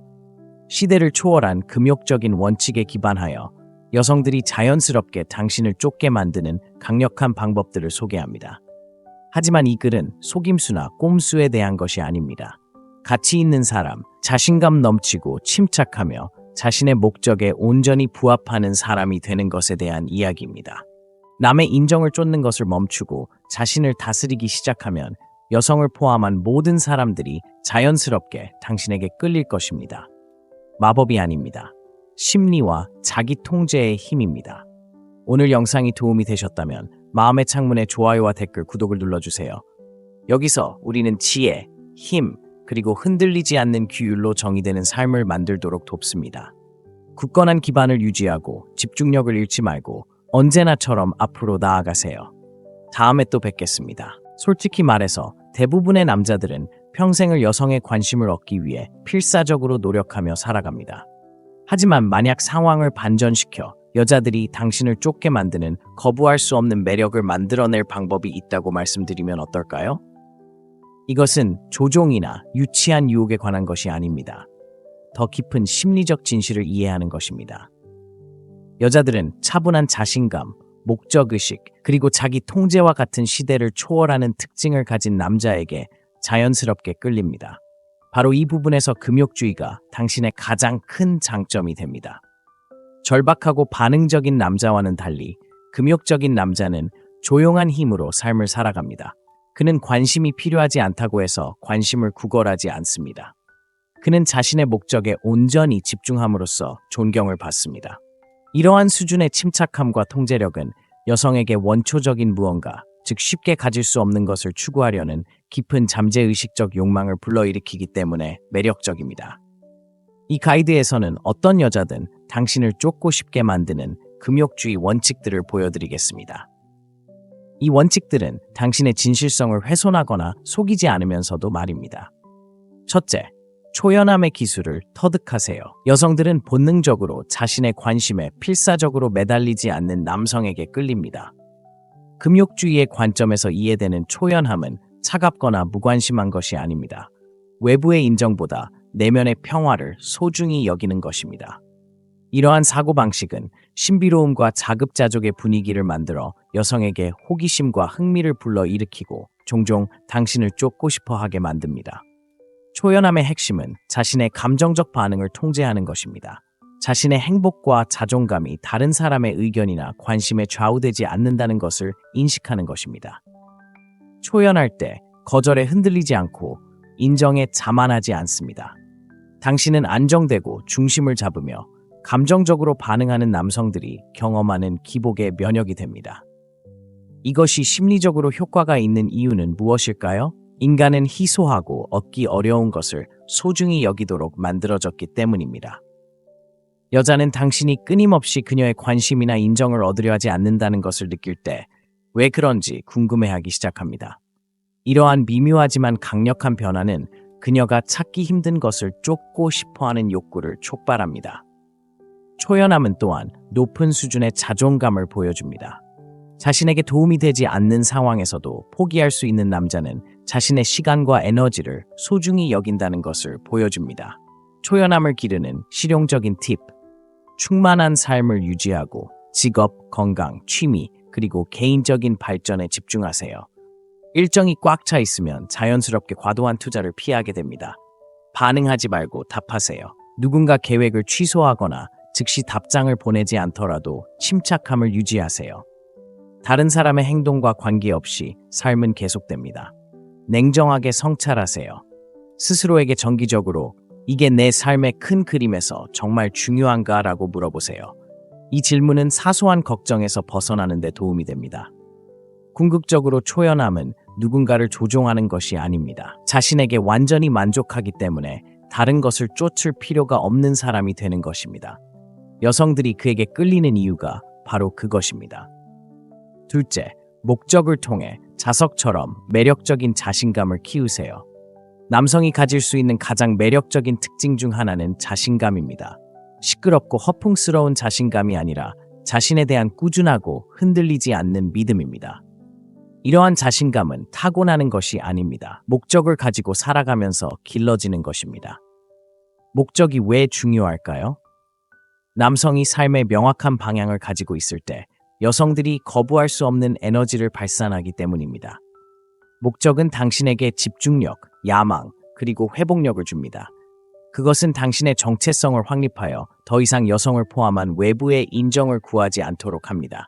시대를 초월한 금욕적인 원칙에 기반하여 여성들이 자연스럽게 당신을 쫓게 만드는 강력한 방법들을 소개합니다. 하지만 이 글은 속임수나 꼼수에 대한 것이 아닙니다. 가치 있는 사람, 자신감 넘치고 침착하며 자신의 목적에 온전히 부합하는 사람이 되는 것에 대한 이야기입니다. 남의 인정을 쫓는 것을 멈추고 자신을 다스리기 시작하면 여성을 포함한 모든 사람들이 자연스럽게 당신에게 끌릴 것입니다. 마법이 아닙니다. 심리와 자기 통제의 힘입니다. 오늘 영상이 도움이 되셨다면 마음의 창문에 좋아요와 댓글, 구독을 눌러주세요. 여기서 우리는 지혜, 힘, 그리고 흔들리지 않는 규율로 정의되는 삶을 만들도록 돕습니다. 굳건한 기반을 유지하고 집중력을 잃지 말고 언제나처럼 앞으로 나아가세요. 다음에 또 뵙겠습니다. 솔직히 말해서 대부분의 남자들은 평생을 여성의 관심을 얻기 위해 필사적으로 노력하며 살아갑니다. 하지만 만약 상황을 반전시켜 여자들이 당신을 쫓게 만드는 거부할 수 없는 매력을 만들어낼 방법이 있다고 말씀드리면 어떨까요? 이것은 조종이나 유치한 유혹에 관한 것이 아닙니다. 더 깊은 심리적 진실을 이해하는 것입니다. 여자들은 차분한 자신감, 목적의식, 그리고 자기 통제와 같은 시대를 초월하는 특징을 가진 남자에게 자연스럽게 끌립니다. 바로 이 부분에서 금욕주의가 당신의 가장 큰 장점이 됩니다. 절박하고 반응적인 남자와는 달리 금욕적인 남자는 조용한 힘으로 삶을 살아갑니다. 그는 관심이 필요하지 않다고 해서 관심을 구걸하지 않습니다. 그는 자신의 목적에 온전히 집중함으로써 존경을 받습니다. 이러한 수준의 침착함과 통제력은 여성에게 원초적인 무언가, 즉 쉽게 가질 수 없는 것을 추구하려는 깊은 잠재의식적 욕망을 불러일으키기 때문에 매력적입니다. 이 가이드에서는 어떤 여자든 당신을 쫓고 싶게 만드는 금욕주의 원칙들을 보여드리겠습니다. 이 원칙들은 당신의 진실성을 훼손하거나 속이지 않으면서도 말입니다. 첫째, 초연함의 기술을 터득하세요. 여성들은 본능적으로 자신의 관심에 필사적으로 매달리지 않는 남성에게 끌립니다. 금욕주의의 관점에서 이해되는 초연함은 차갑거나 무관심한 것이 아닙니다. 외부의 인정보다 내면의 평화를 소중히 여기는 것입니다. 이러한 사고방식은 신비로움과 자급자족의 분위기를 만들어 여성에게 호기심과 흥미를 불러일으키고 종종 당신을 쫓고 싶어 하게 만듭니다. 초연함의 핵심은 자신의 감정적 반응을 통제하는 것입니다. 자신의 행복과 자존감이 다른 사람의 의견이나 관심에 좌우되지 않는다는 것을 인식하는 것입니다. 초연할 때 거절에 흔들리지 않고 인정에 자만하지 않습니다. 당신은 안정되고 중심을 잡으며 감정적으로 반응하는 남성들이 경험하는 기복의 면역이 됩니다. 이것이 심리적으로 효과가 있는 이유는 무엇일까요? 인간은 희소하고 얻기 어려운 것을 소중히 여기도록 만들어졌기 때문입니다. 여자는 당신이 끊임없이 그녀의 관심이나 인정을 얻으려 하지 않는다는 것을 느낄 때 왜 그런지 궁금해하기 시작합니다. 이러한 미묘하지만 강력한 변화는 그녀가 찾기 힘든 것을 쫓고 싶어하는 욕구를 촉발합니다. 초연함은 또한 높은 수준의 자존감을 보여줍니다. 자신에게 도움이 되지 않는 상황에서도 포기할 수 있는 남자는 자신의 시간과 에너지를 소중히 여긴다는 것을 보여줍니다. 초연함을 기르는 실용적인 팁. 충만한 삶을 유지하고 직업, 건강, 취미, 그리고 개인적인 발전에 집중하세요. 일정이 꽉 차 있으면 자연스럽게 과도한 투자를 피하게 됩니다. 반응하지 말고 답하세요. 누군가 계획을 취소하거나 즉시 답장을 보내지 않더라도 침착함을 유지하세요. 다른 사람의 행동과 관계없이 삶은 계속됩니다. 냉정하게 성찰하세요. 스스로에게 정기적으로 이게 내 삶의 큰 그림에서 정말 중요한가 라고 물어보세요. 이 질문은 사소한 걱정에서 벗어나는 데 도움이 됩니다. 궁극적으로 초연함은 누군가를 조종하는 것이 아닙니다. 자신에게 완전히 만족하기 때문에 다른 것을 쫓을 필요가 없는 사람이 되는 것입니다. 여성들이 그에게 끌리는 이유가 바로 그것입니다. 둘째, 목적을 통해 자석처럼 매력적인 자신감을 키우세요. 남성이 가질 수 있는 가장 매력적인 특징 중 하나는 자신감입니다. 시끄럽고 허풍스러운 자신감이 아니라 자신에 대한 꾸준하고 흔들리지 않는 믿음입니다. 이러한 자신감은 타고나는 것이 아닙니다. 목적을 가지고 살아가면서 길러지는 것입니다. 목적이 왜 중요할까요? 남성이 삶의 명확한 방향을 가지고 있을 때 여성들이 거부할 수 없는 에너지를 발산하기 때문입니다. 목적은 당신에게 집중력, 야망, 그리고 회복력을 줍니다. 그것은 당신의 정체성을 확립하여 더 이상 여성을 포함한 외부의 인정을 구하지 않도록 합니다.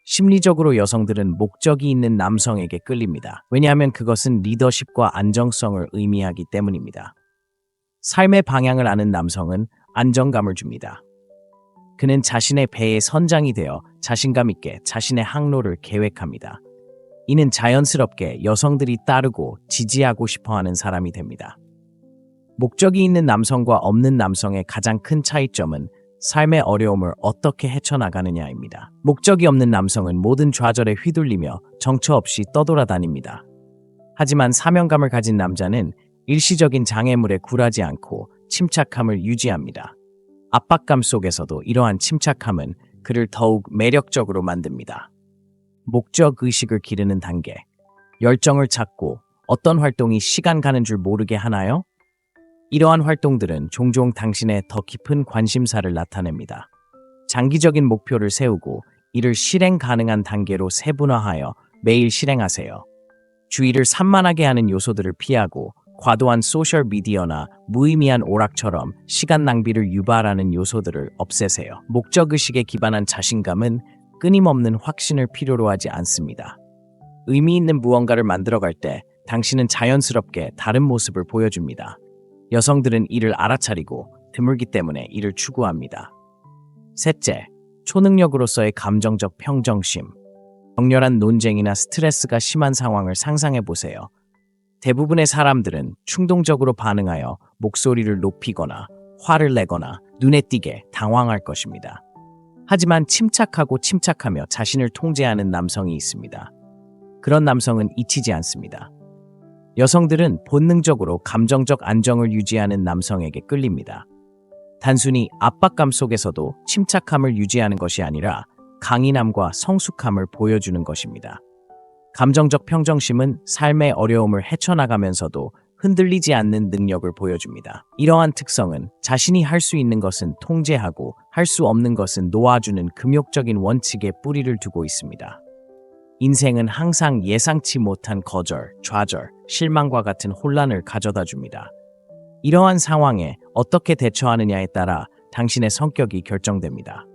심리적으로 여성들은 목적이 있는 남성에게 끌립니다. 왜냐하면 그것은 리더십과 안정성을 의미하기 때문입니다. 삶의 방향을 아는 남성은 안정감을 줍니다. 그는 자신의 배의 선장이 되어 자신감 있게 자신의 항로를 계획합니다. 이는 자연스럽게 여성들이 따르고 지지하고 싶어하는 사람이 됩니다. 목적이 있는 남성과 없는 남성의 가장 큰 차이점은 삶의 어려움을 어떻게 헤쳐나가느냐입니다. 목적이 없는 남성은 모든 좌절에 휘둘리며 정처 없이 떠돌아다닙니다. 하지만 사명감을 가진 남자는 일시적인 장애물에 굴하지 않고 침착함을 유지합니다. 압박감 속에서도 이러한 침착함은 그를 더욱 매력적으로 만듭니다. 목적 의식을 기르는 단계. 열정을 찾고 어떤 활동이 시간 가는 줄 모르게 하나요? 이러한 활동들은 종종 당신의 더 깊은 관심사를 나타냅니다. 장기적인 목표를 세우고 이를 실행 가능한 단계로 세분화하여 매일 실행하세요. 주의를 산만하게 하는 요소들을 피하고 과도한 소셜미디어나 무의미한 오락처럼 시간 낭비를 유발하는 요소들을 없애세요. 목적의식에 기반한 자신감은 끊임없는 확신을 필요로 하지 않습니다. 의미 있는 무언가를 만들어갈 때 당신은 자연스럽게 다른 모습을 보여줍니다. 여성들은 이를 알아차리고 드물기 때문에 이를 추구합니다. 셋째, 초능력으로서의 감정적 평정심. 격렬한 논쟁이나 스트레스가 심한 상황을 상상해 보세요. 대부분의 사람들은 충동적으로 반응하여 목소리를 높이거나 화를 내거나 눈에 띄게 당황할 것입니다. 하지만 침착하고 침착하며 자신을 통제하는 남성이 있습니다. 그런 남성은 잊히지 않습니다. 여성들은 본능적으로 감정적 안정을 유지하는 남성에게 끌립니다. 단순히 압박감 속에서도 침착함을 유지하는 것이 아니라 강인함과 성숙함을 보여주는 것입니다. 감정적 평정심은 삶의 어려움을 헤쳐나가면서도 흔들리지 않는 능력을 보여줍니다. 이러한 특성은 자신이 할 수 있는 것은 통제하고 할 수 없는 것은 놓아주는 금욕적인 원칙에 뿌리를 두고 있습니다. 인생은 항상 예상치 못한 거절, 좌절, 실망과 같은 혼란을 가져다 줍니다. 이러한 상황에 어떻게 대처하느냐에 따라 당신의 성격이 결정됩니다.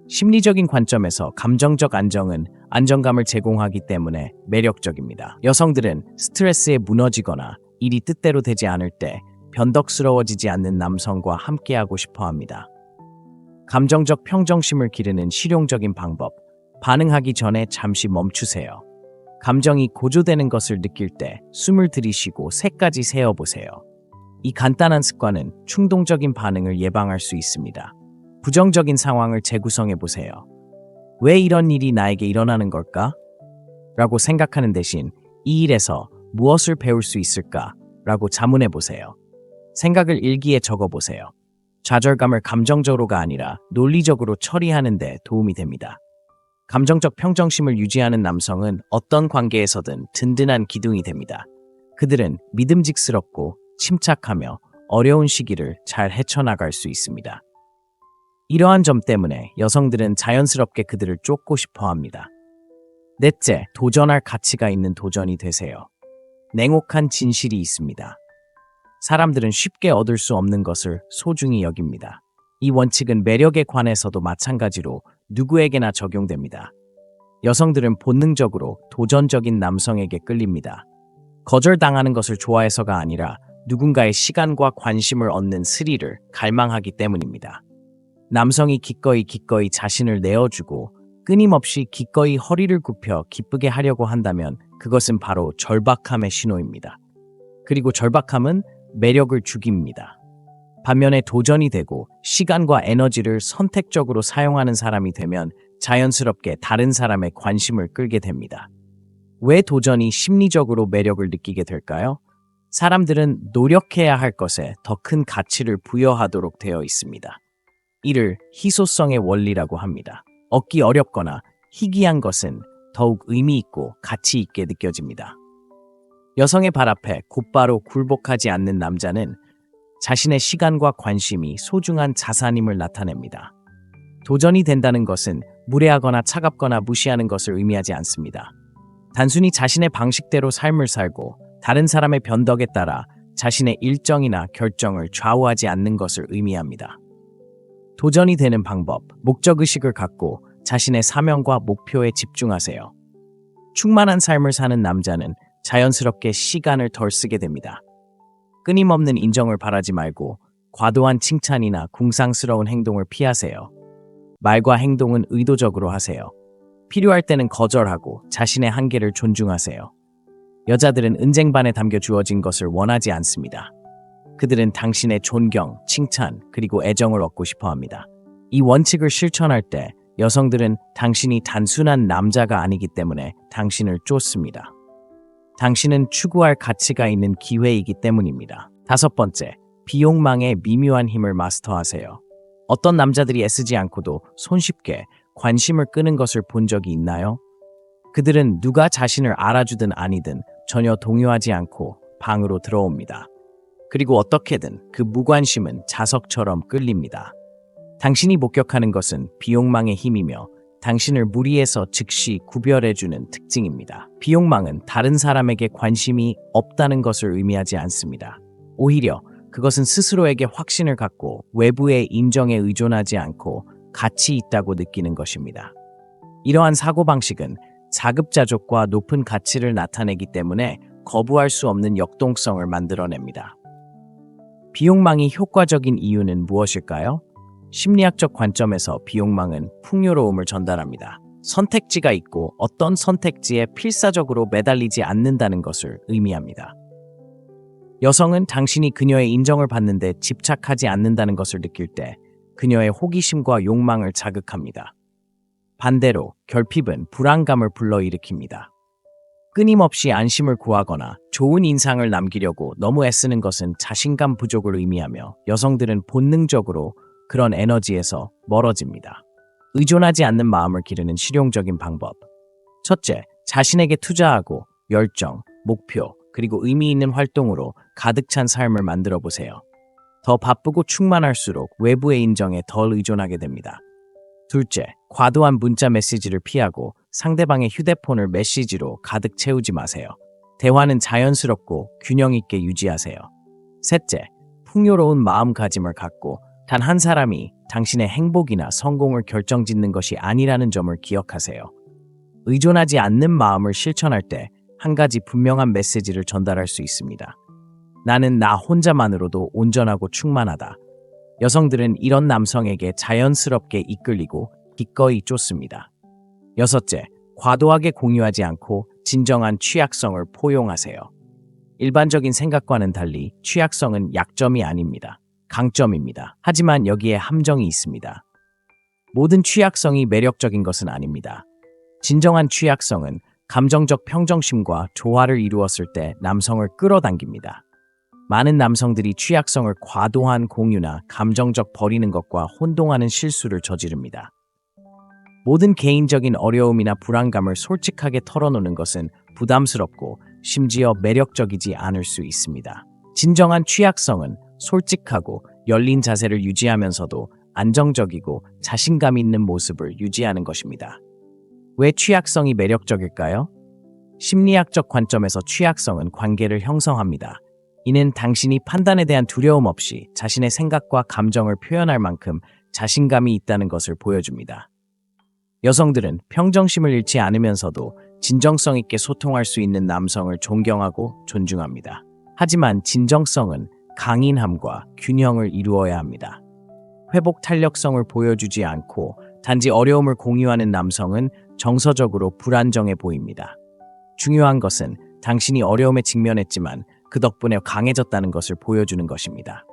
심리적인 관점에서 감정적 안정은 안정감을 제공하기 때문에 매력적입니다. 여성들은 스트레스에 무너지거나 일이 뜻대로 되지 않을 때 변덕스러워지지 않는 남성과 함께하고 싶어 합니다. 감정적 평정심을 기르는 실용적인 방법. 반응하기 전에 잠시 멈추세요. 감정이 고조되는 것을 느낄 때 숨을 들이쉬고 세까지 세어보세요. 이 간단한 습관은 충동적인 반응을 예방할 수 있습니다. 부정적인 상황을 재구성해 보세요. 왜 이런 일이 나에게 일어나는 걸까? 라고 생각하는 대신 이 일에서 무엇을 배울 수 있을까? 라고 자문해 보세요. 생각을 일기에 적어 보세요. 좌절감을 감정적으로가 아니라 논리적으로 처리하는 데 도움이 됩니다. 감정적 평정심을 유지하는 남성은 어떤 관계에서든 든든한 기둥이 됩니다. 그들은 믿음직스럽고 침착하며 어려운 시기를 잘 헤쳐나갈 수 있습니다. 이러한 점 때문에 여성들은 자연스럽게 그들을 쫓고 싶어 합니다. 넷째, 도전할 가치가 있는 도전이 되세요. 냉혹한 진실이 있습니다. 사람들은 쉽게 얻을 수 없는 것을 소중히 여깁니다. 이 원칙은 매력에 관해서도 마찬가지로 누구에게나 적용됩니다. 여성들은 본능적으로 도전적인 남성에게 끌립니다. 거절당하는 것을 좋아해서가 아니라 누군가의 시간과 관심을 얻는 스릴을 갈망하기 때문입니다. 남성이 기꺼이 자신을 내어주고 끊임없이 기꺼이 허리를 굽혀 기쁘게 하려고 한다면 그것은 바로 절박함의 신호입니다. 그리고 절박함은 매력을 죽입니다. 반면에 도전이 되고 시간과 에너지를 선택적으로 사용하는 사람이 되면 자연스럽게 다른 사람의 관심을 끌게 됩니다. 왜 도전이 심리적으로 매력을 느끼게 될까요? 사람들은 노력해야 할 것에 더 큰 가치를 부여하도록 되어 있습니다. 이를 희소성의 원리라고 합니다. 얻기 어렵거나 희귀한 것은 더욱 의미 있고 가치 있게 느껴집니다. 여성의 발 앞에 곧바로 굴복하지 않는 남자는 자신의 시간과 관심이 소중한 자산임을 나타냅니다. 도전이 된다는 것은 무례하거나 차갑거나 무시하는 것을 의미하지 않습니다. 단순히 자신의 방식대로 삶을 살고 다른 사람의 변덕에 따라 자신의 일정이나 결정을 좌우하지 않는 것을 의미합니다. 도전이 되는 방법, 목적의식을 갖고 자신의 사명과 목표에 집중하세요. 충만한 삶을 사는 남자는 자연스럽게 시간을 덜 쓰게 됩니다. 끊임없는 인정을 바라지 말고 과도한 칭찬이나 궁상스러운 행동을 피하세요. 말과 행동은 의도적으로 하세요. 필요할 때는 거절하고 자신의 한계를 존중하세요. 여자들은 은쟁반에 담겨 주어진 것을 원하지 않습니다. 그들은 당신의 존경, 칭찬, 그리고 애정을 얻고 싶어 합니다. 이 원칙을 실천할 때 여성들은 당신이 단순한 남자가 아니기 때문에 당신을 쫓습니다. 당신은 추구할 가치가 있는 기회이기 때문입니다. 5번째, 비욕망의 미묘한 힘을 마스터하세요. 어떤 남자들이 애쓰지 않고도 손쉽게 관심을 끄는 것을 본 적이 있나요? 그들은 누가 자신을 알아주든 아니든 전혀 동요하지 않고 방으로 들어옵니다. 그리고 어떻게든 그 무관심은 자석처럼 끌립니다. 당신이 목격하는 것은 비욕망의 힘이며 당신을 무리에서 즉시 구별해주는 특징입니다. 비욕망은 다른 사람에게 관심이 없다는 것을 의미하지 않습니다. 오히려 그것은 스스로에게 확신을 갖고 외부의 인정에 의존하지 않고 가치 있다고 느끼는 것입니다. 이러한 사고방식은 자급자족과 높은 가치를 나타내기 때문에 거부할 수 없는 역동성을 만들어냅니다. 비욕망이 효과적인 이유는 무엇일까요? 심리학적 관점에서 비욕망은 풍요로움을 전달합니다. 선택지가 있고 어떤 선택지에 필사적으로 매달리지 않는다는 것을 의미합니다. 여성은 당신이 그녀의 인정을 받는데 집착하지 않는다는 것을 느낄 때 그녀의 호기심과 욕망을 자극합니다. 반대로 결핍은 불안감을 불러일으킵니다. 끊임없이 안심을 구하거나 좋은 인상을 남기려고 너무 애쓰는 것은 자신감 부족을 의미하며 여성들은 본능적으로 그런 에너지에서 멀어집니다. 의존하지 않는 마음을 기르는 실용적인 방법. 첫째, 자신에게 투자하고 열정, 목표, 그리고 의미 있는 활동으로 가득 찬 삶을 만들어 보세요. 더 바쁘고 충만할수록 외부의 인정에 덜 의존하게 됩니다. 둘째, 과도한 문자 메시지를 피하고 상대방의 휴대폰을 메시지로 가득 채우지 마세요. 대화는 자연스럽고 균형 있게 유지하세요. 셋째, 풍요로운 마음가짐을 갖고 단 한 사람이 당신의 행복이나 성공을 결정짓는 것이 아니라는 점을 기억하세요. 의존하지 않는 마음을 실천할 때 한 가지 분명한 메시지를 전달할 수 있습니다. 나는 나 혼자만으로도 온전하고 충만하다. 여성들은 이런 남성에게 자연스럽게 이끌리고 기꺼이 쫓습니다. 여섯째, 과도하게 공유하지 않고 진정한 취약성을 포용하세요. 일반적인 생각과는 달리 취약성은 약점이 아닙니다. 강점입니다. 하지만 여기에 함정이 있습니다. 모든 취약성이 매력적인 것은 아닙니다. 진정한 취약성은 감정적 평정심과 조화를 이루었을 때 남성을 끌어당깁니다. 많은 남성들이 취약성을 과도한 공유나 감정적 버리는 것과 혼동하는 실수를 저지릅니다. 모든 개인적인 어려움이나 불안감을 솔직하게 털어놓는 것은 부담스럽고 심지어 매력적이지 않을 수 있습니다. 진정한 취약성은 솔직하고 열린 자세를 유지하면서도 안정적이고 자신감 있는 모습을 유지하는 것입니다. 왜 취약성이 매력적일까요? 심리학적 관점에서 취약성은 관계를 형성합니다. 이는 당신이 판단에 대한 두려움 없이 자신의 생각과 감정을 표현할 만큼 자신감이 있다는 것을 보여줍니다. 여성들은 평정심을 잃지 않으면서도 진정성 있게 소통할 수 있는 남성을 존경하고 존중합니다. 하지만 진정성은 강인함과 균형을 이루어야 합니다. 회복 탄력성을 보여주지 않고 단지 어려움을 공유하는 남성은 정서적으로 불안정해 보입니다. 중요한 것은 당신이 어려움에 직면했지만 그 덕분에 강해졌다는 것을 보여주는 것입니다.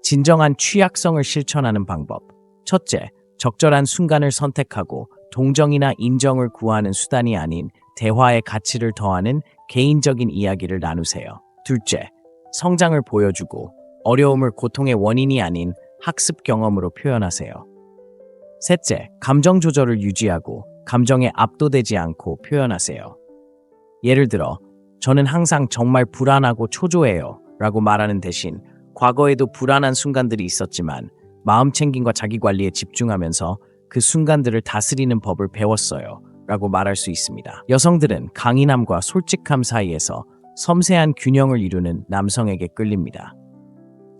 진정한 취약성을 실천하는 방법. 첫째, 적절한 순간을 선택하고 동정이나 인정을 구하는 수단이 아닌 대화의 가치를 더하는 개인적인 이야기를 나누세요. 둘째, 성장을 보여주고 어려움을 고통의 원인이 아닌 학습 경험으로 표현하세요. 셋째, 감정 조절을 유지하고 감정에 압도되지 않고 표현하세요. 예를 들어, 저는 항상 정말 불안하고 초조해요 라고 말하는 대신 과거에도 불안한 순간들이 있었지만 마음 챙김과 자기 관리에 집중하면서 그 순간들을 다스리는 법을 배웠어요 라고 말할 수 있습니다. 여성들은 강인함과 솔직함 사이에서 섬세한 균형을 이루는 남성에게 끌립니다.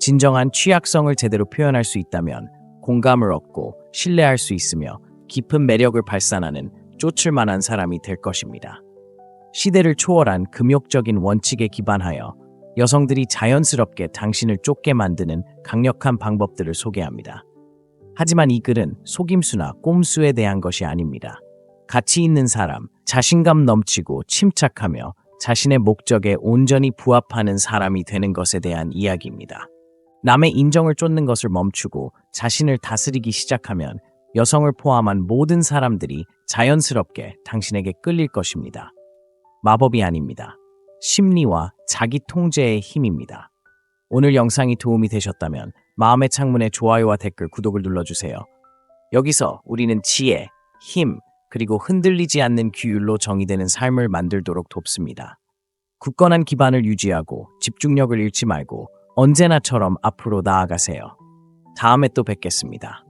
진정한 취약성을 제대로 표현할 수 있다면 공감을 얻고 신뢰할 수 있으며 깊은 매력을 발산하는 쫓을 만한 사람이 될 것입니다. 시대를 초월한 금욕적인 원칙에 기반하여 여성들이 자연스럽게 당신을 쫓게 만드는 강력한 방법들을 소개합니다. 하지만 이 글은 속임수나 꼼수에 대한 것이 아닙니다. 가치 있는 사람, 자신감 넘치고 침착하며 자신의 목적에 온전히 부합하는 사람이 되는 것에 대한 이야기입니다. 남의 인정을 쫓는 것을 멈추고 자신을 다스리기 시작하면 여성을 포함한 모든 사람들이 자연스럽게 당신에게 끌릴 것입니다. 마법이 아닙니다. 심리와 자기 통제의 힘입니다. 오늘 영상이 도움이 되셨다면 마음의 창문에 좋아요와 댓글, 구독을 눌러주세요. 여기서 우리는 지혜, 힘, 그리고 흔들리지 않는 규율로 정의되는 삶을 만들도록 돕습니다. 굳건한 기반을 유지하고 집중력을 잃지 말고 언제나처럼 앞으로 나아가세요. 다음에 또 뵙겠습니다.